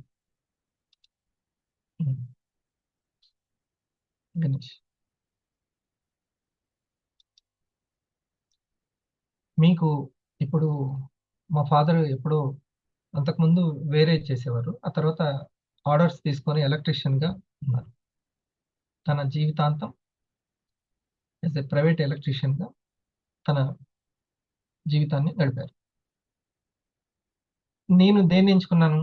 గణేష్ మీకు ఇప్పుడు మా ఫాదర్ ఎప్పుడో అంతకుముందు వేరే చేసేవారు, ఆ తర్వాత ఆర్డర్స్ తీసుకొని ఎలక్ట్రీషియన్గా ఉన్నారు. తన జీవితాంతం యాజ్ ఎ ప్రైవేట్ ఎలక్ట్రీషియన్గా తన జీవితాన్ని గడిపారు. నేను దేన్ని ఎంచుకున్నాను?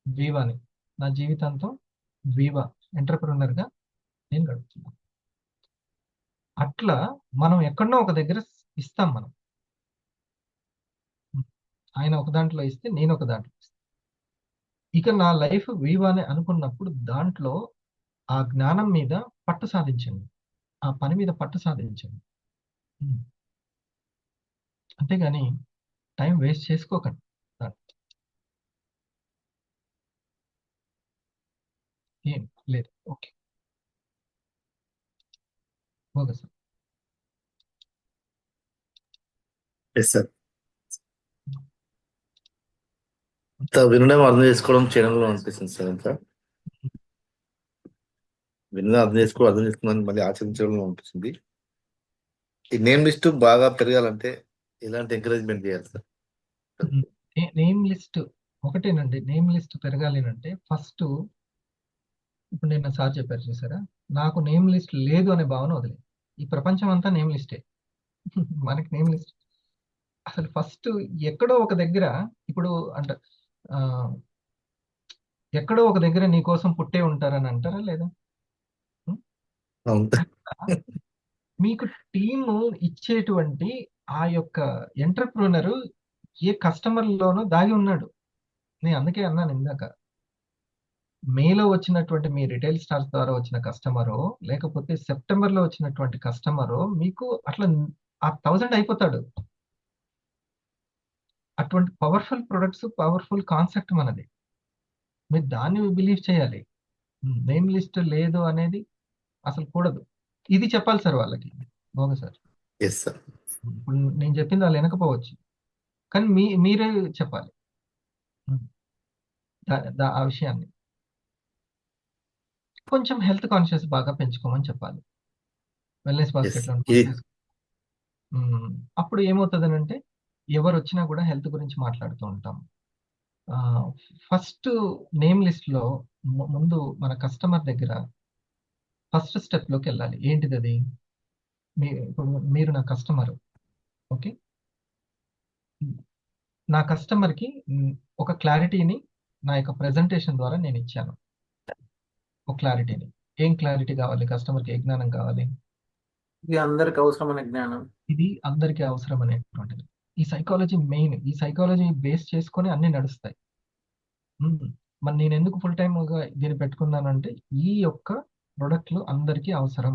వీవాని. నా జీవితాంతం వీవా ఎంటర్ప్రినర్గా నేను గడుపుతున్నాను. అట్లా మనం ఎక్కడో ఒక దగ్గర ఇస్తాం మనం. ఆయన ఒక దాంట్లో ఇస్తే నేను ఒక దాంట్లో ఇస్తాను. ఇక నా లైఫ్ వీవానే అనుకున్నప్పుడు దాంట్లో ఆ జ్ఞానం మీద పట్టు సాధించండి, ఆ పని మీద పట్టు సాధించండి. అంతేగాని టైం వేస్ట్ చేసుకోకండి. ఏం లేదు. Okay okay sir. Yes sir. అంత వినడం, అర్థం చేసుకోవడం చేయడంలో అనిపిస్తుంది సార్. అంతా వినడం, అర్థం చేసుకున్నాను మళ్ళీ ఆచరించడంలో అనిపిస్తుంది. ఈ నేమ్ లిస్ట్ బాగా పెరగాలంటే ఎలాంటి ఎంకరేజ్మెంట్ చేయాలి సార్? నేమ్ లిస్ట్ ఒకటేనండి. నేమ్ లిస్ట్ పెరగాలి అంటే ఫస్ట్, ఇప్పుడు నిన్న సార్ చెప్పారు చూసారా, నాకు నేమ్ లిస్ట్ లేదు అనే భావన వదిలే. ఈ ప్రపంచం అంతా నేమ్ లిస్టే. మనకి నేమ్ లిస్ట్ అసలు ఫస్ట్ ఎక్కడో ఒక దగ్గర, ఇప్పుడు అంట ఆ, ఎక్కడో ఒక దగ్గర నీ కోసం పుట్టే ఉంటారని అంటారా లేదా? అవును. మీకు టీము ఇచ్చేటువంటి ఆ యొక్క ఎంటర్ప్రూనర్ ఏ కస్టమర్లోనో దాగి ఉన్నాడు. నేను అందుకే అన్నాను ఇందాక, మేలో వచ్చినటువంటి మీ రిటైల్ స్టార్స్ ద్వారా వచ్చిన కస్టమరో, లేకపోతే సెప్టెంబర్లో వచ్చినటువంటి కస్టమరో మీకు అట్లా ఆ 1000 అయిపోతాడు. అటువంటి పవర్ఫుల్ ప్రొడక్ట్స్, పవర్ఫుల్ కాన్సెప్ట్ మనది. మీరు దాన్ని బిలీవ్ చేయాలి. నేమ్ లిస్ట్ లేదు అనేది అసలు కూడదు. ఇది చెప్పాలి సార్ వాళ్ళకి. బాగా సార్. Yes sir. ఇప్పుడు నేను చెప్పింది వాళ్ళు వినకపోవచ్చు, కానీ మీరే చెప్పాలి ఆ విషయాన్ని. కొంచెం హెల్త్ కాన్షియస్ బాగా పెంచుకోమని చెప్పాలి. వెల్నెస్ ఎస్ బాస్కెట్ అప్పుడు ఏమవుతుందనంటే ఎవరు వచ్చినా కూడా హెల్త్ గురించి మాట్లాడుతూ ఉంటాం. ఫస్ట్ నేమ్ లిస్ట్ లో ముందు మన కస్టమర్ దగ్గర ఫస్ట్ స్టెప్ లోకి వెళ్ళాలి. ఏంటిది అది? ఇప్పుడు మీరు నా కస్టమర్, ఓకే. నా కస్టమర్కి ఒక క్లారిటీని నా యొక్క ప్రెజెంటేషన్ ద్వారా నేను ఇచ్చాను. ఒక క్లారిటీని. ఏం క్లారిటీ కావాలి కస్టమర్కి? ఏ జ్ఞానం కావాలి? ఇది అందరికి అవసరమైన జ్ఞానం. ఇది అందరికీ అవసరం అనేటువంటిది. ఈ సైకాలజీ మెయిన్. ఈ సైకాలజీ బేస్ చేసుకొని అన్ని నడుస్తాయి. మరి నేను ఎందుకు ఫుల్ టైమ్గా దీన్ని పెట్టుకున్నానంటే ఈ యొక్క ప్రొడక్ట్లు అందరికీ అవసరం,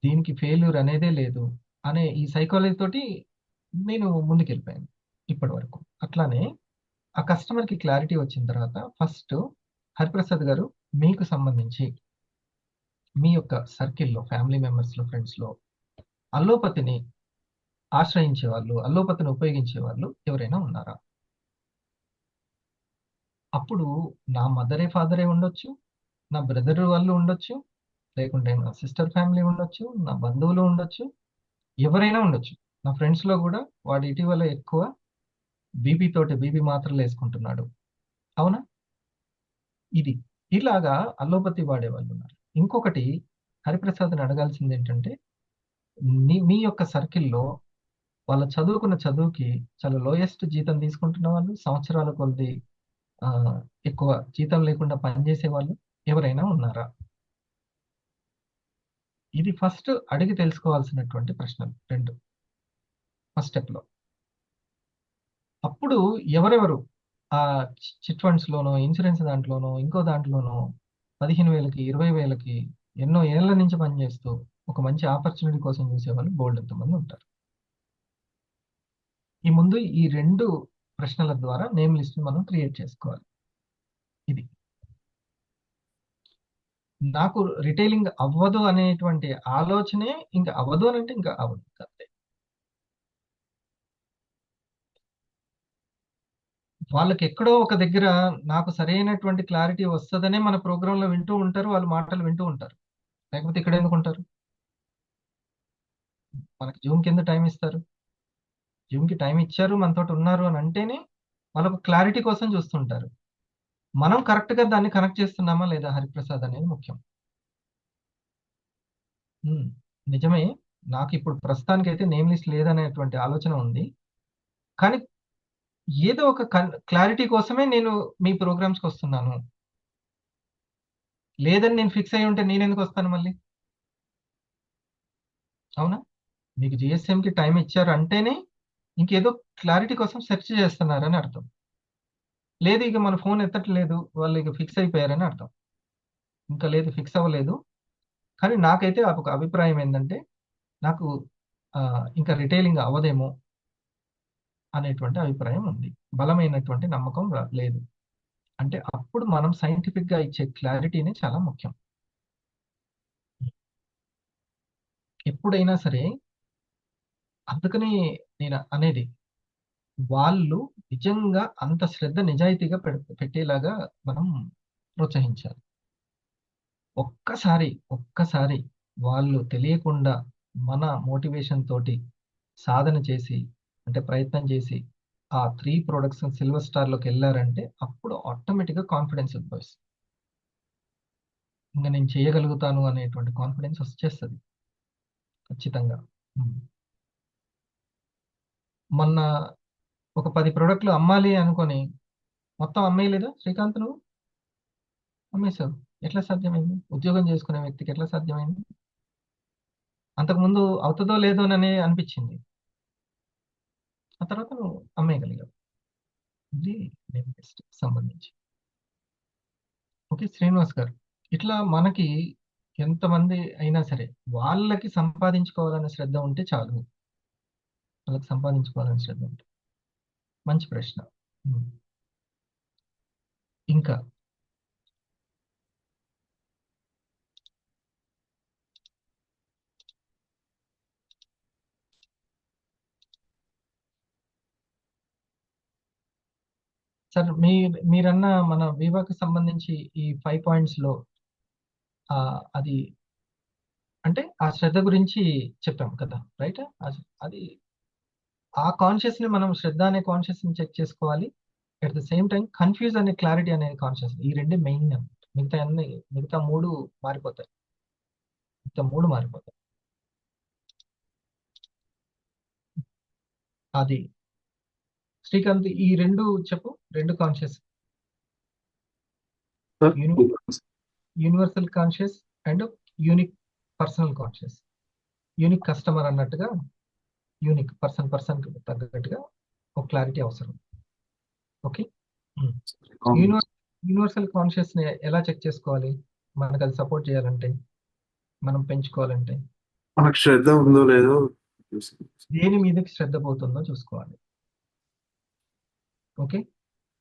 దీనికి ఫెయిల్యూర్ అనేదే లేదు అనే ఈ సైకాలజీ తోటి నేను ముందుకెళ్ళిపోయాను ఇప్పటి వరకు. అట్లానే ఆ కస్టమర్కి క్లారిటీ వచ్చిన తర్వాత ఫస్ట్ హరిప్రసాద్ గారు మీకు సంబంధించి మీ యొక్క సర్కిల్లో, ఫ్యామిలీ మెంబర్స్లో, ఫ్రెండ్స్లో అల్లోపతిని ఆశ్రయించే వాళ్ళు, అల్లోపతిని ఉపయోగించే వాళ్ళు ఎవరైనా ఉన్నారా? అప్పుడు నా మదరే ఫాదరే ఉండొచ్చు, నా బ్రదర్ వాళ్ళు ఉండొచ్చు, లేకుంటే నా సిస్టర్ ఫ్యామిలీ ఉండొచ్చు, నా బంధువులు ఉండొచ్చు, ఎవరైనా ఉండొచ్చు. నా ఫ్రెండ్స్లో కూడా వాడు ఇటీవల ఎక్కువ బీపీ మాత్రలు వేసుకుంటున్నాడు, అవునా? ఇది ఇలాగా అల్లోపతి వాడే వాళ్ళు ఉన్నారు. ఇంకొకటి హరిప్రసాద్ని అడగాల్సింది ఏంటంటే మీ యొక్క సర్కిల్లో వాళ్ళ చదువుకున్న చదువుకి చాలా లోయెస్ట్ జీతం తీసుకుంటున్న వాళ్ళు, సంవత్సరాల కొద్ది ఎక్కువ జీతం లేకుండా పనిచేసే వాళ్ళు ఎవరైనా ఉన్నారా? ఇది ఫస్ట్ అడిగి తెలుసుకోవాల్సినటువంటి ప్రశ్నలు 2 ఫస్ట్ స్టెప్లో. అప్పుడు ఎవరెవరు ఆ చిట్ ఫండ్స్ లోనో, ఇన్సూరెన్స్ దాంట్లోనో, ఇంకో దాంట్లోనో 15,000కి 20,000కి ఎన్నో ఏళ్ల నుంచి పనిచేస్తూ ఒక మంచి ఆపర్చునిటీ కోసం చూసేవాళ్ళు బోల్డ్ ఎంతమంది ఉంటారు. ఈ ముందు ఈ 2 ప్రశ్నల ద్వారా నేమ్ లిస్ట్ మనం క్రియేట్ చేసుకోవాలి. ఇది నాకు రిటైలింగ్ అవ్వదు అనేటువంటి ఆలోచనే ఇంకా అవ్వదు అని అంటే ఇంకా అవ్వదు అంతే. వాళ్ళకి ఎక్కడో ఒక దగ్గర నాకు సరైనటువంటి క్లారిటీ వస్తుందనే మన ప్రోగ్రాంలో వింటూ ఉంటారు, వాళ్ళ మాటలు వింటూ ఉంటారు. లేకపోతే ఇక్కడ ఎందుకు ఉంటారు? మనకి జూమ్ కింద టైం ఇస్తారు, జూమ్కి టైం ఇచ్చారు, మనతో ఉన్నారు అని అంటేనే వాళ్ళకు క్లారిటీ కోసం చూస్తుంటారు. మనం కరెక్ట్గా దాన్ని కనెక్ట్ చేస్తున్నామా లేదా హరిప్రసాద్ అనేది ముఖ్యం. నిజమే, నాకు ఇప్పుడు ప్రస్తుతానికైతే నేమ్ లిస్ట్ లేదనేటువంటి ఆలోచన ఉంది. కానీ ఏదో ఒక క్లారిటీ కోసమే నేను మీ ప్రోగ్రామ్స్కి వస్తున్నాను. లేదని నేను ఫిక్స్ అయి ఉంటే నేను ఎందుకు వస్తాను మళ్ళీ? అవునా? మీకు జిఎస్ఎంకి టైం ఇచ్చారు అంటేనే ఇంకేదో క్లారిటీ కోసం సెర్చ్ చేస్తున్నారని అర్థం. లేదు ఇక మన ఫోన్ ఎత్తట్లేదు, వాళ్ళు ఇక ఫిక్స్ అయిపోయారని అర్థం. ఇంకా లేదు, ఫిక్స్ అవ్వలేదు. కానీ నాకైతే ఒక అభిప్రాయం ఏంటంటే నాకు ఇంకా రిటైలింగ్ అవ్వదేమో అనేటువంటి అభిప్రాయం ఉంది. బలమైనటువంటి నమ్మకం లేదు. అంటే అప్పుడు మనం సైంటిఫిక్గా ఇచ్చే క్లారిటీనే చాలా ముఖ్యం. ఎప్పుడైనా సరే అందుకని నేను అనేది వాళ్ళు నిజంగా అంత శ్రద్ధ నిజాయితీగా పెట్టేలాగా మనం ప్రోత్సహించాలి. ఒక్కసారి వాళ్ళు తెలియకుండా మన మోటివేషన్ తోటి సాధన చేసి, అంటే ప్రయత్నం చేసి ఆ 3 ప్రొడక్ట్స్ సిల్వర్ స్టార్లోకి వెళ్ళారంటే అప్పుడు ఆటోమేటిక్గా కాన్ఫిడెన్స్ ఉద్భవిస్తుంది. ఇంకా నేను చేయగలుగుతాను అనేటువంటి కాన్ఫిడెన్స్ వచ్చేస్తుంది ఖచ్చితంగా. మొన్న ఒక 10 ప్రోడక్ట్లు అమ్మాలి అనుకొని మొత్తం అమ్మేయలేదా శ్రీకాంత్? నువ్వు అమ్మేశావు. ఎట్లా సాధ్యమైంది? ఉద్యోగం చేసుకునే వ్యక్తికి ఎట్లా సాధ్యమైంది? అంతకుముందు అవుతుందో లేదోననే అనిపించింది, ఆ తర్వాత నువ్వు అమ్మేయగలిగావు. ఇది నేను బెస్ట్ సంబంధించి. ఓకే శ్రీనివాస్ గారు, ఇట్లా మనకి ఎంతమంది అయినా సరే వాళ్ళకి సంపాదించుకోవాలనే శ్రద్ధ ఉంటే చాలు. వాళ్ళకి సంపాదించుకోవాలనే శ్రద్ధ ఉంటే మంచి ప్రశ్న. ఇంకా సార్ మీరన్న మన వివాకి సంబంధించి ఈ 5 పాయింట్స్ లో అది అంటే ఆ శ్రద్ధ గురించి చెప్పాం కదా, రైట్? అది ఆ కాన్షియస్ ని మనం శ్రద్ధ అనే కాన్షియస్ ని చెక్ చేసుకోవాలి. At the same time confuse అనే క్లారిటీ అనే కాన్షియస్, ఈ రెండే మెయిన్. మిగతా మూడు మారిపోతాయి. అది శ్రీకాంత్, ఈ రెండు చెప్పు. రెండు conscious, universal conscious and unique personal conscious. Unique customer అన్నట్టుగా యూనిక్ పర్సన్ కి తగ్గట్టుగా ఒక క్లారిటీ అవసరం. ఓకే. యూనివర్సల్ కాన్షియస్ ని ఎలా చెక్ చేసుకోవాలి? మనకు అది సపోర్ట్ చేయాలంటే, మనం పెంచుకోవాలంటే మనకు శ్రద్ధ ఉందో లేదో దేని మీదకి శ్రద్ధ పోతుందో చూసుకోవాలి. ఓకే.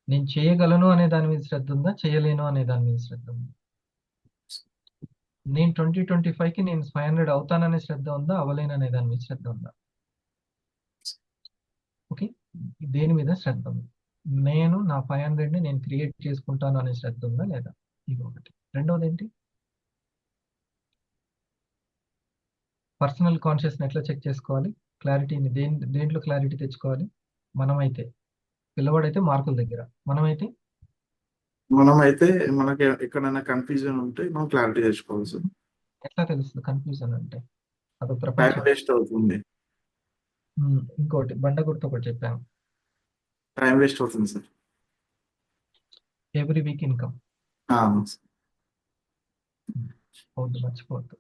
నేను చేయగలను అనే దాని మీద శ్రద్ధ ఉందా, చేయలేను అనే దాని మీద శ్రద్ధ ఉందా? నేను 2025కి నేను 500 అవుతాననే శ్రద్ధ ఉందా, అవ్వలేననే దాని మీద శ్రద్ధ ఉందా? ఓకే. దేని మీద శ్రద్ధ ఉంది? నేను నా 500ని నేను క్రియేట్ చేసుకుంటాను అనే శ్రద్ధ ఉందా లేదా? ఇది ఒకటి. రెండవది ఏంటి? పర్సనల్ కాన్షియస్ని ఎట్లా చెక్ చేసుకోవాలి? క్లారిటీని దేంట్లో క్లారిటీ తెచ్చుకోవాలి? మనమైతే పిల్లవాడైతే మార్కుల దగ్గర, మనమైతే మనకి ఎక్కడైనా కన్ఫ్యూజన్ ఉంటే మనం క్లారిటీ తెచ్చుకోవాలి సార్. ఎట్లా తెలుస్తుంది కన్ఫ్యూజన్ అంటే? అదొక టైం ప్రపంచం. వేస్ట్ అవుతుంది. ఇంకోటి బండ గుర్తు ఒకటి చెప్పాను, టైం వేస్ట్ అవుతుంది sir. Every week income sir. అవుద్దు, మర్చిపోవద్దు.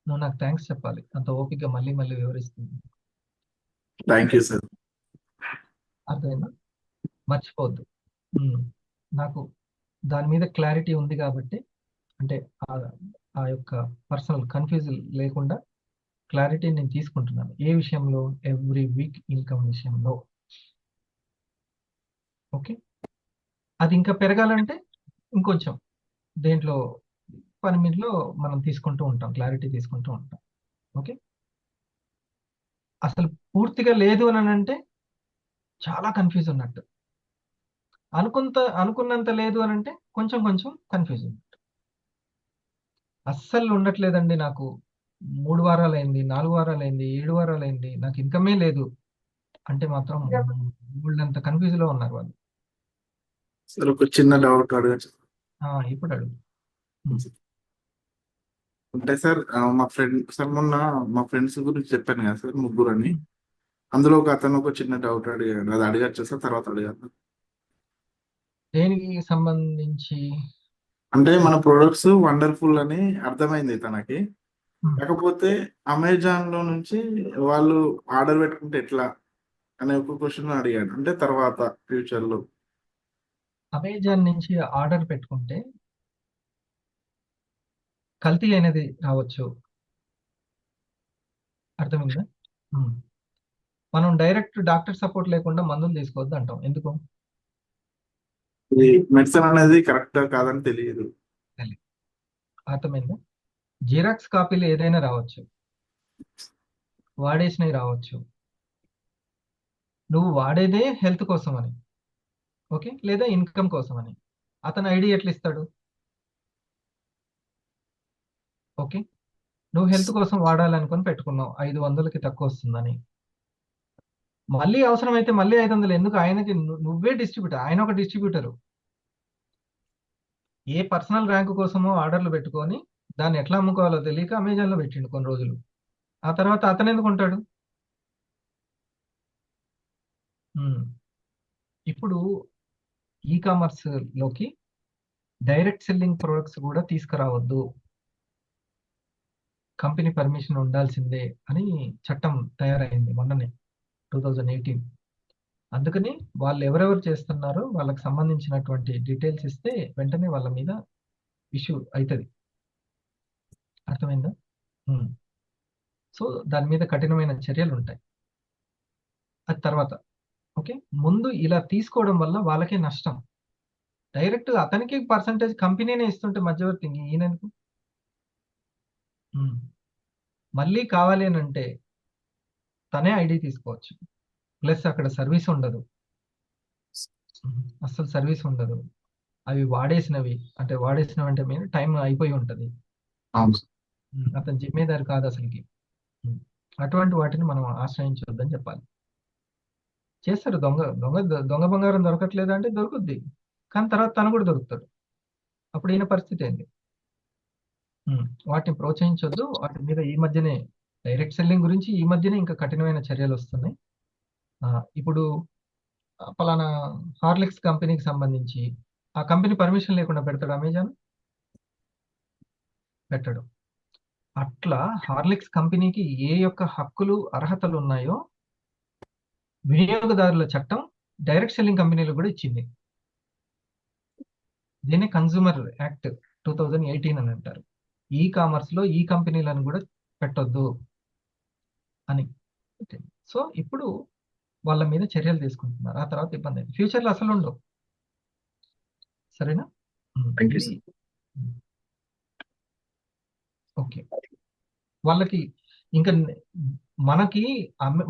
నువ్వు నాకు థ్యాంక్స్ చెప్పాలి, అంత ఓపికగా మళ్ళీ మళ్ళీ వివరిస్తుంది. Thank you sir. అర్థమైందా? మర్చిపోవద్దు. నాకు దాని మీద క్లారిటీ ఉంది కాబట్టి, అంటే ఆ యొక్క పర్సనల్ కన్ఫ్యూజన్ లేకుండా క్లారిటీ నేను తీసుకుంటున్నాను. ఏ విషయంలో? ఎవ్రీ వీక్ ఇన్కమ్ విషయంలో. ఓకే. అది ఇంకా పెరగాలంటే ఇంకొంచెం దేంట్లో పని మీదలో మనం తీసుకుంటూ ఉంటాం, క్లారిటీ తీసుకుంటూ ఉంటాం. ఓకే. అసలు పూర్తిగా లేదు అని అంటే చాలా కన్ఫ్యూజ్ ఉన్నట్టు. అనుకున్నంత లేదు అని అంటే కొంచెం కొంచెం కన్ఫ్యూజ్ ఉన్నట్టు. అస్సలు ఉండట్లేదండి, నాకు 3 వారాలైంది, 4 వారాలైంది, 7 వారాలైంది, నాకు ఇన్కమే లేదు అంటే మాత్రం వీళ్ళంత కన్ఫ్యూజ్ లో ఉన్నారు వాళ్ళు. సార్ ఒక చిన్న డౌట్ అడగచ్చు ఇప్పుడు అడుగు. అంటే సార్ మా మొన్న మా ఫ్రెండ్స్ గురించి చెప్పాను కదా సార్, ముగ్గురు అని. అందులో ఒక చిన్న డౌట్ అడిగాడు, అది అడగచ్చు సార్? తర్వాత అడిగాను. దేనికి సంబంధించి? అంటే మన ప్రొడక్ట్స్ వండర్ఫుల్ అని అర్థమైంది తనకి. కాకపోతే అమెజాన్ లో నుంచి వాళ్ళు ఆర్డర్ పెట్టుకుంటే ఎట్లా అనే ఒక క్వశ్చన్ అడిగాడు. అంటే తర్వాత ఫ్యూచర్ లో అమెజాన్ నుంచి ఆర్డర్ పెట్టుకుంటే కల్తీ అనేది రావచ్చు. అర్థమైందా? మనం డైరెక్ట్ డాక్టర్ సపోర్ట్ లేకుండా మందులు తీసుకోవద్దు అంటాం. ఎందుకు? ఇది మెడిసిన్ అనేది కరెక్ట్ కాదని తెలియదు. అర్థమైందా? జిరాక్స్ కాపీలు ఏదైనా రావచ్చు, వాడేసినవి రావచ్చు. నువ్వు వాడేదే హెల్త్ కోసం అని, ఓకే, లేదా ఇన్కమ్ కోసం అని. అతను ఐడి ఎట్లా ఇస్తాడు? ఓకే. నువ్వు హెల్త్ కోసం వాడాలనుకొని పెట్టుకున్నావు, 500కి తక్కువ వస్తుందని. మళ్ళీ అవసరమైతే మళ్ళీ 500. ఎందుకు? ఆయనకి నువ్వే డిస్ట్రిబ్యూటర్, ఆయన ఒక డిస్ట్రిబ్యూటరు. ఏ పర్సనల్ ర్యాంకు కోసమో ఆర్డర్లు పెట్టుకొని దాన్ని ఎట్లా అమ్ముకోవాలో తెలియక అమెజాన్లో పెట్టిండు కొన్ని రోజులు. ఆ తర్వాత అతను ఎందుకు ఉంటాడు? ఇప్పుడు ఈ కామర్స్ లోకి డైరెక్ట్ సెల్లింగ్ ప్రొడక్ట్స్ కూడా తీసుకురావద్దు, కంపెనీ పర్మిషన్ ఉండాల్సిందే అని చట్టం తయారైంది మొన్ననే, 2018. అందుకని వాళ్ళు ఎవరెవరు చేస్తున్నారో వాళ్ళకి సంబంధించినటువంటి డీటెయిల్స్ ఇస్తే వెంటనే వాళ్ళ మీద ఇష్యూ అవుతుంది. అర్థమైందా? సో దాని మీద కఠినమైన చర్యలు ఉంటాయి. అది తర్వాత. ఓకే. ముందు ఇలా తీసుకోవడం వల్ల వాళ్ళకే నష్టం. డైరెక్ట్ అతనికి పర్సంటేజ్ కంపెనీనే ఇస్తుంటే మధ్యవర్తి ఈయనకు. మళ్ళీ కావాలి అని అంటే తనే ఐడి తీసుకోవచ్చు. ప్లస్ అక్కడ సర్వీస్ ఉండదు, అస్సలు సర్వీస్ ఉండదు. అవి వాడేసినవి అంటే మీరు టైం అయిపోయి ఉంటుంది, అతని జిమ్మేదారి కాదు అసలుకి. అటువంటి వాటిని మనం ఆశ్రయించవద్దని చెప్పాలి. చేస్తారు దొంగ బంగారం దొరకట్లేదు అంటే దొరుకుద్ది, కానీ తర్వాత తను కూడా దొరుకుతాడు. అప్పుడు ఈయన పరిస్థితి ఏంటి? వాటిని ప్రోత్సహించొద్దు. వాటి మీద ఈ మధ్యనే డైరెక్ట్ సెల్లింగ్ గురించి ఈ మధ్యనే ఇంకా కఠినమైన చర్యలు వస్తున్నాయి. ఇప్పుడు పలానా హార్లిక్స్ కంపెనీకి సంబంధించి ఆ కంపెనీ పర్మిషన్ లేకుండా పెడతాడు అమెజాన్? పెట్టడు. అట్లా హార్లిక్స్ కంపెనీకి ఏ యొక్క హక్కులు అర్హతలు ఉన్నాయో వినియోగదారుల చట్టం డైరెక్ట్ సెల్లింగ్ కంపెనీలు కూడా ఇచ్చింది. దీన్ని కన్స్యూమర్ యాక్ట్ 2018 అని అంటారు. ఈ కామర్స్ లో ఈ కంపెనీలను కూడా పెట్టొద్దు అని. సో ఇప్పుడు వాళ్ళ మీద చర్యలు తీసుకుంటున్నారు. ఆ తర్వాత ఇబ్బంది అయింది, ఫ్యూచర్లో అసలు ఉండవు. సరేనా? Thank you sir. ఓకే. వాళ్ళకి ఇంకా మనకి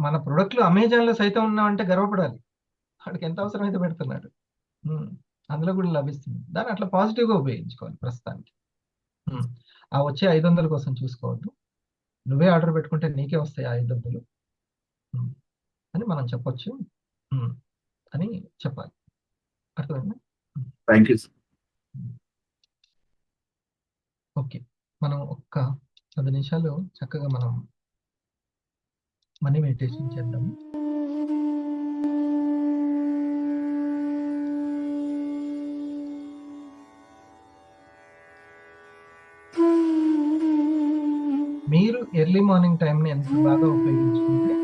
మన ప్రొడక్ట్లు అమెజాన్లో సైతం ఉన్నామంటే గర్వపడాలి. వాడికి ఎంత అవసరం అయితే పెడుతున్నాడు, అందులో కూడా లభిస్తుంది. దాన్ని అట్లా పాజిటివ్గా ఉపయోగించుకోవాలి ప్రస్తుతానికి. ఆ వచ్చే 500 కోసం చూసుకోవద్దు. నువ్వే ఆర్డర్ పెట్టుకుంటే నీకే వస్తాయి ఆ 500 అని మనం చెప్పొచ్చు అని చెప్పాలి. అర్థమైందా? Thank you sir. ఓకే, మనం ఒక్క 10 నిమిషాలు చక్కగా మనం మనీ మెడిటేషన్ చేద్దాము. మీరు ఎర్లీ మార్నింగ్ టైంని ఎంత బాగా ఉపయోగించుకుంటే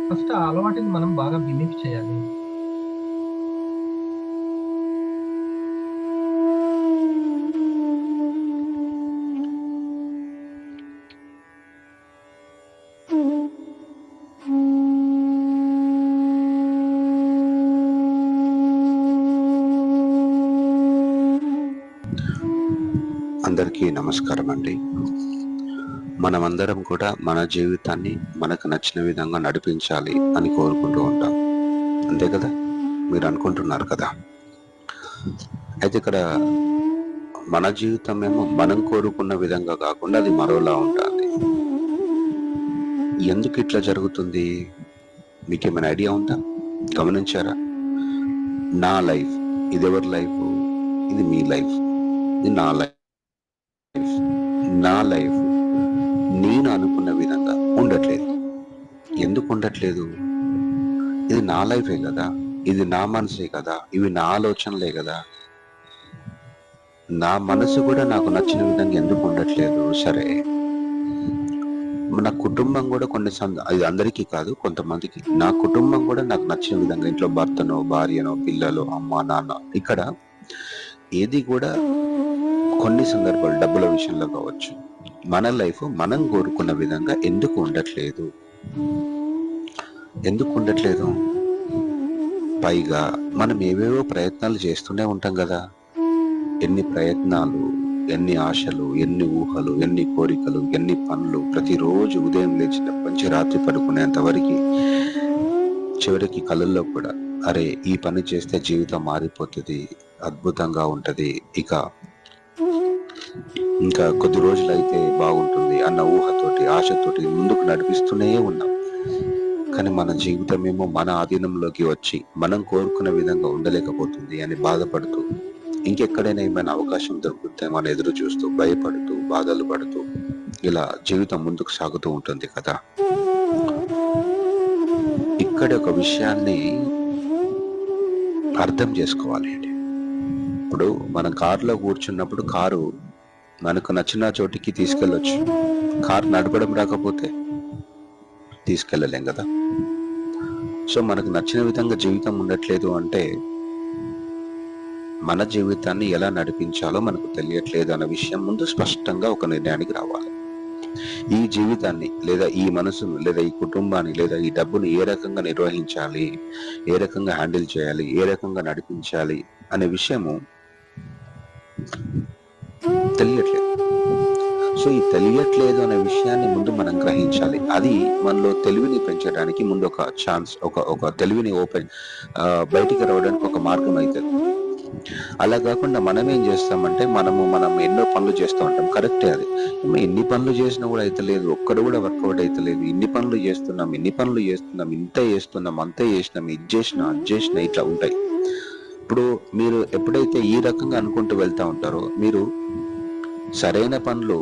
ఫస్ట్ ఆ అలవాటుని మనం బాగా బిలీవ్ చేయాలి. అందరికీ నమస్కారం అండి. మనమందరం కూడా మన జీవితాన్ని మనకు నచ్చిన విధంగా నడిపించాలి అని కోరుకుంటూ ఉంటాం, అంతే కదా? మీరు అనుకుంటున్నారు కదా? అయితే ఇక్కడ మన జీవితం ఏమో మనం కోరుకున్న విధంగా కాకుండా అది మరోలా ఉంటుంది. ఎందుకు ఇట్లా జరుగుతుంది? మీకేమైనా ఐడియా ఉందా? గమనించారా? నా లైఫ్, ఇది ఎవరి లైఫ్? ఇది మీ లైఫ్, ఇది నా లైఫ్. నా లైఫ్ నేను అనుకున్న విధంగా ఉండట్లేదు. ఎందుకు ఉండట్లేదు? ఇది నా లైఫే కదా, ఇది నా మనసే కదా, ఇవి నా ఆలోచనలే కదా. నా మనసు కూడా నాకు నచ్చిన విధంగా ఎందుకు ఉండట్లేదు? సరే, నా కుటుంబం కూడా అది అందరికీ కాదు, కొంతమందికి. నా కుటుంబం కూడా నాకు నచ్చిన విధంగా, ఇంట్లో భర్తనో భార్యనో పిల్లలు అమ్మ నాన్న, ఇక్కడ ఏది కూడా కొన్ని సందర్భాలు డబ్బుల విషయంలో కావచ్చు, మన లైఫ్ మనం కోరుకున్న విధంగా ఎందుకు ఉండట్లేదు? ఎందుకు ఉండట్లేదు? పైగా మనం ఏవేవో ప్రయత్నాలు చేస్తూనే ఉంటాం కదా. ఎన్ని ప్రయత్నాలు, ఎన్ని ఆశలు, ఎన్ని ఊహలు, ఎన్ని కోరికలు, ఎన్ని పనులు. ప్రతిరోజు ఉదయం లేచినప్పటి నుంచి రాత్రి పడుకునేంత వరకు చివరికి కళ్ళల్లో కూడా అరే ఈ పని చేస్తే జీవితం మారిపోతుంది, అద్భుతంగా ఉంటది, ఇంకా కొద్ది రోజులు అయితే బాగుంటుంది అన్న ఊహతోటి ఆశతోటి ముందుకు నడిపిస్తూనే ఉన్నాం. కానీ మన జీవితం ఏమో మన ఆధీనంలోకి వచ్చి మనం కోరుకున్న విధంగా ఉండలేకపోతుంది అని బాధపడుతూ, ఇంకెక్కడైనా ఏమైనా అవకాశం దొరుకుతామో అని ఎదురు చూస్తూ, భయపడుతూ, బాధలు పడుతూ ఇలా జీవితం ముందుకు సాగుతూ ఉంటుంది కదా. ఇక్కడ ఒక విషయాన్ని అర్థం చేసుకోవాలి అండి. ఇప్పుడు మనం కారులో కూర్చున్నప్పుడు కారు మనకు నచ్చిన చోటికి తీసుకెళ్ళొచ్చు. కారు నడపడం రాకపోతే తీసుకెళ్ళలేం కదా. సో మనకు నచ్చిన విధంగా జీవితం ఉండట్లేదు అంటే మన జీవితాన్ని ఎలా నడిపించాలో మనకు తెలియట్లేదు అన్న విషయం ముందు స్పష్టంగా ఒక నిర్ణయానికి రావాలి. ఈ జీవితాన్ని లేదా ఈ మనసును లేదా ఈ కుటుంబాన్ని లేదా ఈ డబ్బును ఏ రకంగా నిర్వహించాలి, ఏ రకంగా హ్యాండిల్ చేయాలి, ఏ రకంగా నడిపించాలి అనే విషయము తెలియట్లేదు. సో ఈ తెలియట్లేదు అనే విషయాన్ని ముందు మనం గ్రహించాలి. అది మనలో తెలివిని పెంచడానికి ముందు ఒక ఛాన్స్, ఒక తెలివిని బయటికి రావడానికి ఒక మార్గం అవుతుంది. అలా కాకుండా మనం ఏం చేస్తామంటే మనం ఎన్నో పనులు చేస్తూ ఉంటాం. కరెక్టే, అది ఎన్ని పనులు చేసినా కూడా అయితే లేదు, ఒక్కడు కూడా వర్కౌట్ అయితే లేదు. ఇన్ని పనులు చేస్తున్నాం, ఇంత చేస్తున్నాం, అంతే చేసినాం, ఇది చేసినా అది చేసినా ఇట్లా ఉంటాయి. ఇప్పుడు మీరు ఎప్పుడైతే ఈ రకంగా అనుకుంటూ వెళ్తా ఉంటారో, మీరు సరైన పనులు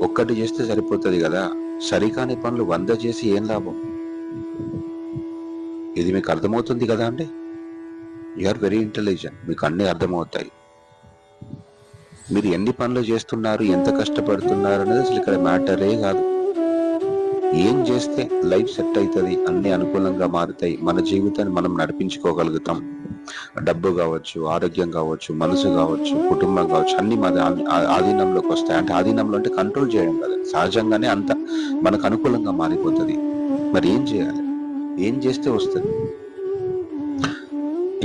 ఒక్కటి చేస్తే సరిపోతుంది కదా, సరికాని పనులు 100 చేసి ఏం లాభం? ఇది మీకు అర్థమవుతుంది కదా అండి? యు ఆర్ వెరీ ఇంటెలిజెంట్, మీకు అన్ని అర్థమవుతాయి. మీరు ఎన్ని పనులు చేస్తున్నారు, ఎంత కష్టపడుతున్నారు అనేది అసలు ఇక్కడ మ్యాటరే కాదు. ఏం చేస్తే లైఫ్ సెట్ అవుతుంది, అన్ని అనుకూలంగా మారుతాయి, మన జీవితాన్ని మనం నడిపించుకోగలుగుతాం. డబ్బు కావచ్చు, ఆరోగ్యం కావచ్చు, మనసు కావచ్చు, కుటుంబం కావచ్చు, అన్ని మన ఆధీనంలోకి వస్తాయి. అంటే ఆధీనంలో అంటే కంట్రోల్ చేయడం కదా, సహజంగానే అంత మనకు అనుకూలంగా మారిపోతుంది. మరి ఏం చేయాలి, ఏం చేస్తే వస్తుంది?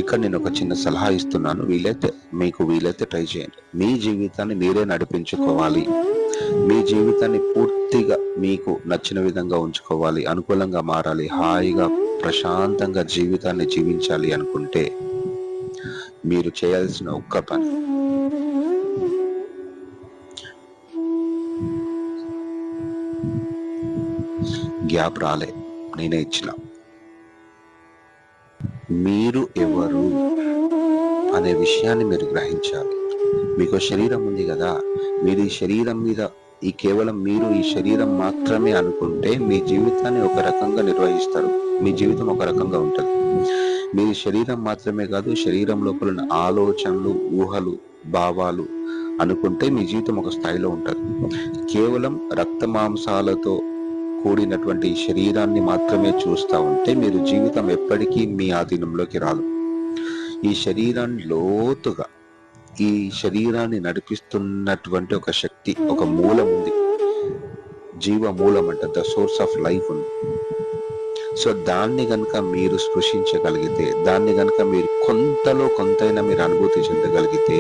ఇక్కడ నేను ఒక చిన్న సలహా ఇస్తున్నాను, వీలైతే ట్రై చేయండి. మీ జీవితాన్ని మీరే నడిపించుకోవాలి, మీ జీవితాన్ని పూర్తిగా మీకు నచ్చిన విధంగా ఉంచుకోవాలి, అనుకూలంగా మారాలి, హాయిగా ప్రశాంతంగా జీవితాన్ని జీవించాలి అనుకుంటే మీరు చేయాల్సిన ఒక్క పని, గ్యాప్ రాలే, నేనే ఇచ్చిన. మీరు ఎవరు అనే విషయాన్ని మీరు గ్రహించాలి. మీకు శరీరం ఉంది కదా, మీరు ఈ శరీరం మీద కేవలం మీరు ఈ శరీరం మాత్రమే అనుకుంటే మీ జీవితాన్ని ఒక రకంగా నిర్వహిస్తారు, మీ జీవితం ఒక రకంగా ఉంటుంది. మీరు శరీరం మాత్రమే కాదు, శరీరం లోపల ఉన్న ఆలోచనలు, ఊహలు, భావాలు అనుకుంటే మీ జీవితం ఒక స్థాయిలో ఉంటుంది. కేవలం రక్త మాంసాలతో కూడినటువంటి శరీరాన్ని మాత్రమే చూస్తూ ఉంటే మీరు జీవితం ఎప్పటికీ మీ ఆధీనంలోకి రాదు. ఈ శరీరాన్ని లోతుగా, ఈ శరీరాన్ని నడిపిస్తున్నటువంటి ఒక శక్తి, ఒక మూలం ఉంది, జీవ మూలం అంటే ద సోర్స్ ఆఫ్ లైఫ్ ఉంది. సో దాన్ని గనక మీరు స్పృశించగలిగితే, దాన్ని గనక మీరు కొంతైనా మీరు అనుభూతి చెందగలిగితే,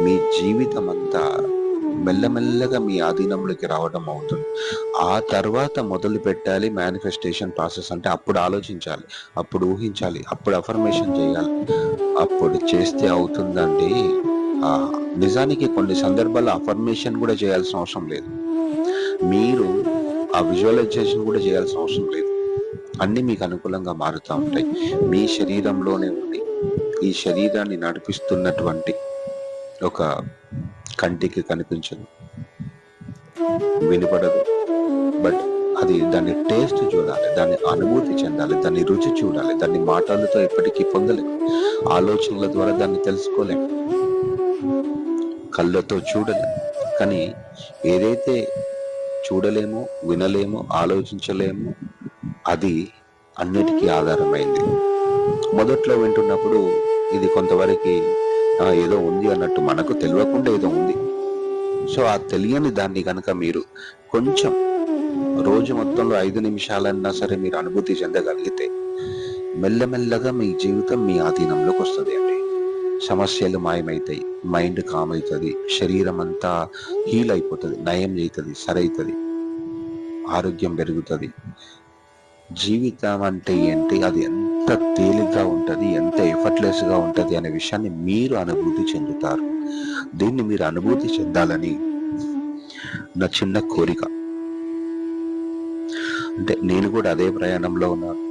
మీ జీవితం అంతా మెల్లమెల్లగా మీ ఆధీనంలోకి రావడం అవుతుంది. ఆ తర్వాత మొదలు పెట్టాలి మేనిఫెస్టేషన్ ప్రాసెస్. అంటే అప్పుడు ఆలోచించాలి, అప్పుడు ఊహించాలి, అప్పుడు అఫర్మేషన్ చేయాలి, అప్పుడు చేస్తే అవుతుందండి. నిజానికి కొన్ని సందర్భాల్లో అఫర్మేషన్ కూడా చేయాల్సిన అవసరం లేదు, మీరు ఆ విజువలైజేషన్ కూడా చేయాల్సిన అవసరం లేదు. అన్ని మీకు అనుకూలంగా మారుతూ ఉంటాయి. మీ శరీరంలోనే ఉండి ఈ శరీరాన్ని నడిపిస్తున్నటువంటి ఒక కంటికి కనిపించదు, వినపడదు, బట్ అది దాన్ని టేస్ట్ చూడాలి, దాన్ని అనుభూతి చెందాలి, దాన్ని రుచి చూడాలి. దాన్ని మాటలతో ఎప్పటికీ పొందలేము, ఆలోచనల ద్వారా దాన్ని తెలుసుకోలేము, కళ్ళతో చూడలేము. కానీ ఏదైతే చూడలేమో, వినలేమో, ఆలోచించలేమో అది అన్నిటికీ ఆధారమైంది. మొదట్లో వింటున్నప్పుడు ఇది కొంతవరకు ఏదో ఉంది అన్నట్టు, మనకు తెలియకుండా ఏదో ఉంది. సో ఆ తెలియని దాన్ని కనుక మీరు కొంచెం రోజు మొత్తంలో 5 నిమిషాలన్నా సరే మీరు అనుభూతి చెందగలిగితే మెల్లమెల్లగా మీ జీవితం మీ ఆధీనంలోకి వస్తుంది అండి. సమస్యలు మాయమవుతాయి, మైండ్ కామ్ అవుతుంది, శరీరం అంతా హీల్ అయిపోతుంది, నయం అవుతుంది, సరైతుంది, ఆరోగ్యం పెరుగుతుంది. జీవితం అంటే ఏంటి, అది ఎంత తేలిగ్గా ఉంటుంది, ఎంత ఎఫర్ట్లెస్ గా ఉంటుంది అనే విషయాన్ని మీరు అనుభూతి చెందుతారు. దీన్ని మీరు అనుభూతి చెందాలని నా చిన్న కోరిక. అంటే నేను కూడా అదే ప్రయాణంలో ఉన్నాను.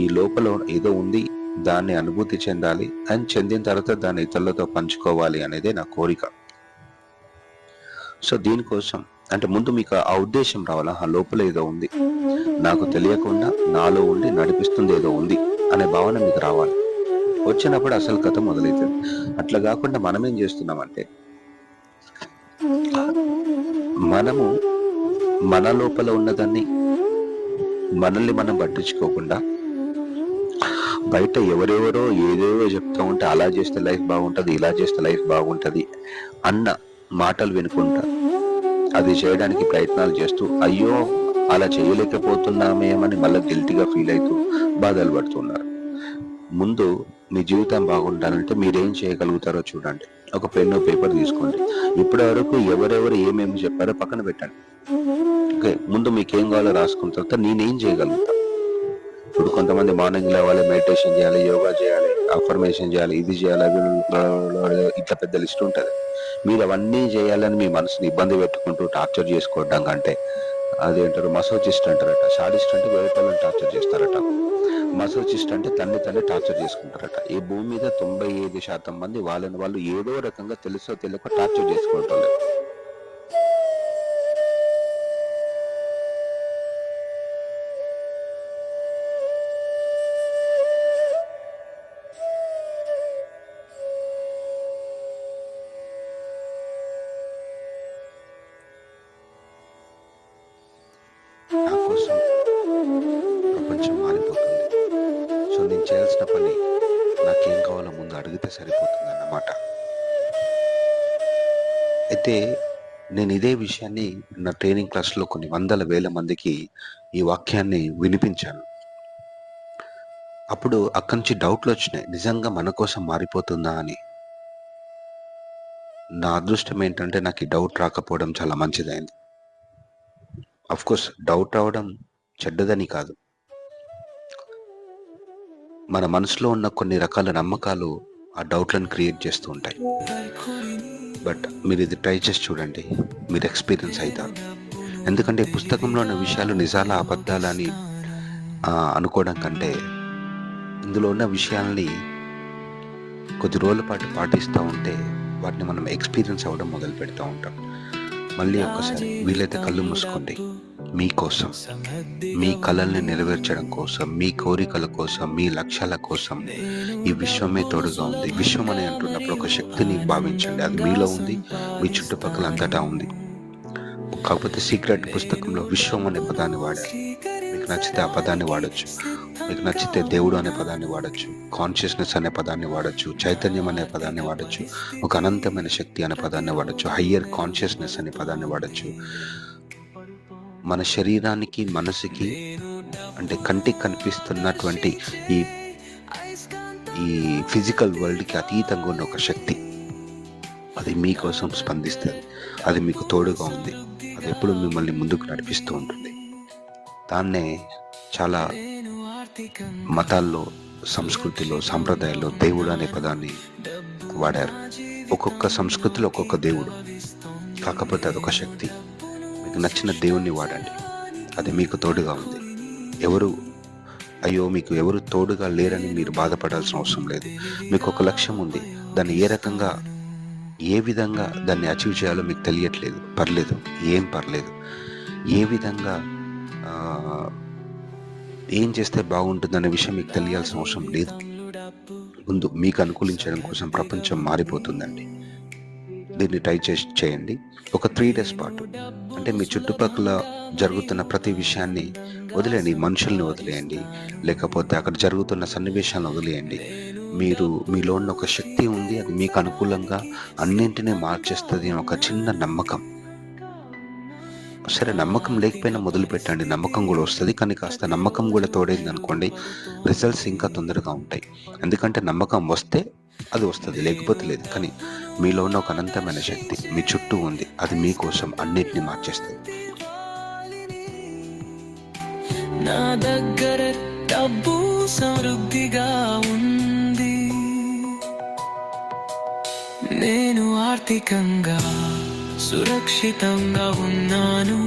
ఈ లోపల ఏదో ఉంది, దాన్ని అనుభూతి చెందాలి, అని చెందిన తర్వాత దాన్ని ఇతరులతో పంచుకోవాలి అనేదే నా కోరిక. సో దీనికోసం అంటే ముందు మీకు ఆ ఉద్దేశం రావాలా, లోపల ఏదో ఉంది, నాకు తెలియకుండా నాలో ఉండి నడిపిస్తుంది ఏదో ఉంది అనే భావన మీకు రావాలి. వచ్చినప్పుడు అసలు కథ మొదలవుతుంది. అట్లా కాకుండా మనం ఏం చేస్తున్నామంటే, మనము మన లోపల ఉన్నదాన్ని మనల్ని మనం పట్టించుకోకుండా బయట ఎవరెవరో ఏదేవో చెప్తా ఉంటే అలా చేస్తే లైఫ్ బాగుంటుంది, ఇలా చేస్తే లైఫ్ బాగుంటుంది అన్న మాటలు వినుకుంటా అది చేయడానికి ప్రయత్నాలు చేస్తూ అయ్యో అలా చేయలేకపోతున్నామేమని మళ్ళీ గిల్టీగా ఫీల్ అవుతూ బాధలు పడుతున్నారు. ముందు మీ జీవితం బాగుండాలంటే మీరేం చేయగలుగుతారో చూడండి. ఒక పెన్ను పేపర్ తీసుకోండి. ఇప్పటి వరకు ఎవరెవరు ఏమేమి చెప్పారో పక్కన పెట్టండి. ఓకే, ముందు మీకేం కావాలో రాసుకున్న తర్వాత నేనేం చేయగలుగుతా. ఇప్పుడు కొంతమంది మార్నింగ్ లేవాలి, మెడిటేషన్ చేయాలి, యోగా చేయాలి, అఫర్మేషన్ చేయాలి, ఇది చేయాలి, అవి ఇట్లా పెద్ద లిస్ట్ ఉంటుంది. మీరు అవన్నీ చేయాలని మీ మనసుని ఇబ్బంది పెట్టుకుంటూ టార్చర్ చేసుకోవడం కంటే, అదేంటారు మసోచిస్ట్ అంటారట. సాడిస్ట్ అంటే వేరే వాళ్ళని టార్చర్ చేస్తారట. మసోచిస్ట్ అంటే తన్ని టార్చర్ చేసుకుంటారట. ఈ భూమి మీద 95% మంది వాళ్ళని వాళ్ళు ఏదో రకంగా తెలుసో తెలియక టార్చర్ చేసుకుంటారు. నా కోసం ప్రపంచం మారిపోతుంది. సో నేను చేయాల్సిన పని నాకేం కావాలో ముందు అడిగితే సరిపోతుంది అన్నమాట. అయితే నేను ఇదే విషయాన్ని నా ట్రైనింగ్ క్లాస్లో కొన్ని వందల వేల మందికి ఈ వాక్యాన్ని వినిపించాను. అప్పుడు అక్కడి నుంచి డౌట్లు వచ్చినాయి, నిజంగా మన కోసం మారిపోతుందా అని. నా అదృష్టం ఏంటంటే నాకు ఈ డౌట్ రాకపోవడం చాలా మంచిదైంది. అఫ్ కోర్స్ డౌట్ రావడం చెడ్డదని కాదు, మన మనసులో ఉన్న కొన్ని రకాల నమ్మకాలు ఆ డౌట్లను క్రియేట్ చేస్తూ ఉంటాయి. బట్ మీరు ఇది ట్రై చేసి చూడండి, మీరు ఎక్స్పీరియన్స్ అవుతారు. ఎందుకంటే ఈ పుస్తకంలో ఉన్న విషయాలు నిజాల అబద్ధాలని అనుకోవడం కంటే, ఇందులో ఉన్న విషయాల్ని కొద్ది రోజుల పాటు పాటిస్తూ ఉంటే వాటిని మనం ఎక్స్పీరియన్స్ అవ్వడం మొదలు పెడతా ఉంటాం. మళ్ళీ ఒక్కసారి వీలైతే కళ్ళు మూసుకోండి. మీకోసం, మీ కళల్ని నెరవేర్చడం కోసం, మీ కోరికల కోసం, మీ లక్ష్యాల కోసం ఈ విశ్వమే తోడుగా ఉంది. విశ్వం అని అంటున్నప్పుడు ఒక శక్తిని భావించండి, అది మీలో ఉంది, మీ చుట్టుపక్కల అంతటా ఉంది. కాకపోతే సీక్రెట్ పుస్తకంలో విశ్వం అనే పదాన్ని వాడారు. మీకు నచ్చితే ఆ పదాన్ని వాడచ్చు, మీకు నచ్చితే దేవుడు అనే పదాన్ని వాడచ్చు, కాన్షియస్నెస్ అనే పదాన్ని వాడచ్చు, చైతన్యం అనే పదాన్ని వాడచ్చు, ఒక అనంతమైన శక్తి అనే పదాన్ని వాడచ్చు, హయ్యర్ కాన్షియస్నెస్ అనే పదాన్ని వాడచ్చు. మన శరీరానికి, మనసుకి, అంటే కంటికి కనిపిస్తున్నటువంటి ఈ ఫిజికల్ వరల్డ్కి అతీతంగా ఉన్న ఒక శక్తి, అది మీకోసం స్పందిస్తుంది, అది మీకు తోడుగా ఉంది, అది ఎప్పుడు మిమ్మల్ని ముందుకు నడిపిస్తూ ఉంటుంది. దాన్నే చాలా మతాల్లో, సంస్కృతిలో, సాంప్రదాయాల్లో దేవుడు అనే పదాన్ని వాడారు. ఒక్కొక్క సంస్కృతిలో ఒక్కొక్క దేవుడు, కాకపోతే అదొక శక్తి. మీకు నచ్చిన దేవుణ్ణి వాడండి, అది మీకు తోడుగా ఉంది. మీకు ఎవరు తోడుగా లేరని మీరు బాధపడాల్సిన అవసరం లేదు. మీకు ఒక లక్ష్యం ఉంది, దాన్ని ఏ విధంగా దాన్ని అచీవ్ చేయాలో మీకు తెలియట్లేదు, పర్లేదు, ఏం పర్లేదు. ఏ విధంగా ఏం చేస్తే బాగుంటుందనే విషయం మీకు తెలియాల్సిన అవసరం లేదు. ముందు మీకు అనుకూలించడం కోసం ప్రపంచం మారిపోతుందండి. దీన్ని ట్రై చేయండి ఒక 3 days పాటు. అంటే మీ చుట్టుపక్కల జరుగుతున్న ప్రతి విషయాన్ని వదిలేయండి, మనుషుల్ని వదిలేయండి, లేకపోతే అక్కడ జరుగుతున్న సన్నివేశాలను వదిలేయండి. మీలో ఉన్న ఒక శక్తి ఉంది, అది మీకు అనుకూలంగా అన్నింటినీ మార్చేస్తుంది అని ఒక చిన్న నమ్మకం. సరే, నమ్మకం లేకపోయినా మొదలు పెట్టండి, నమ్మకం కూడా వస్తుంది. కానీ కాస్త నమ్మకం కూడా తోడైంది అనుకోండి, రిజల్ట్స్ ఇంకా తొందరగా ఉంటాయి. ఎందుకంటే నమ్మకం వస్తే అది వస్తుంది, లేకపోతే లేదు. కానీ మీలో ఉన్న ఒక అనంతమైన శక్తి మీ చుట్టూ ఉంది, అది మీకోసం అన్నిటినీ మార్చేస్తుంది. నా దగ్గర డబ్బు సమృద్ధిగా ఉంది, నేను ఆర్థికంగా సురక్షితంగా ఉన్నాను,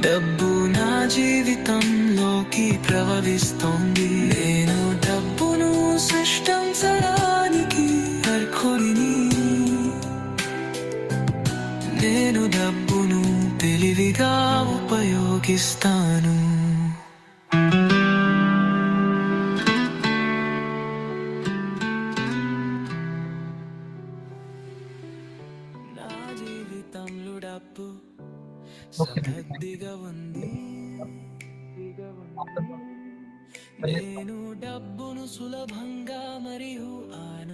డబ్బు నా జీవితంలోకి ప్రవహిస్తోంది. నేను డబ్బును సృష్టించడానికి అర్హుడిని, నేను డబ్బును తెలివిగా ఉపయోగిస్తాను. సమృద్ధిగా ఉంది, నేను డబ్బును సులభంగా మరియు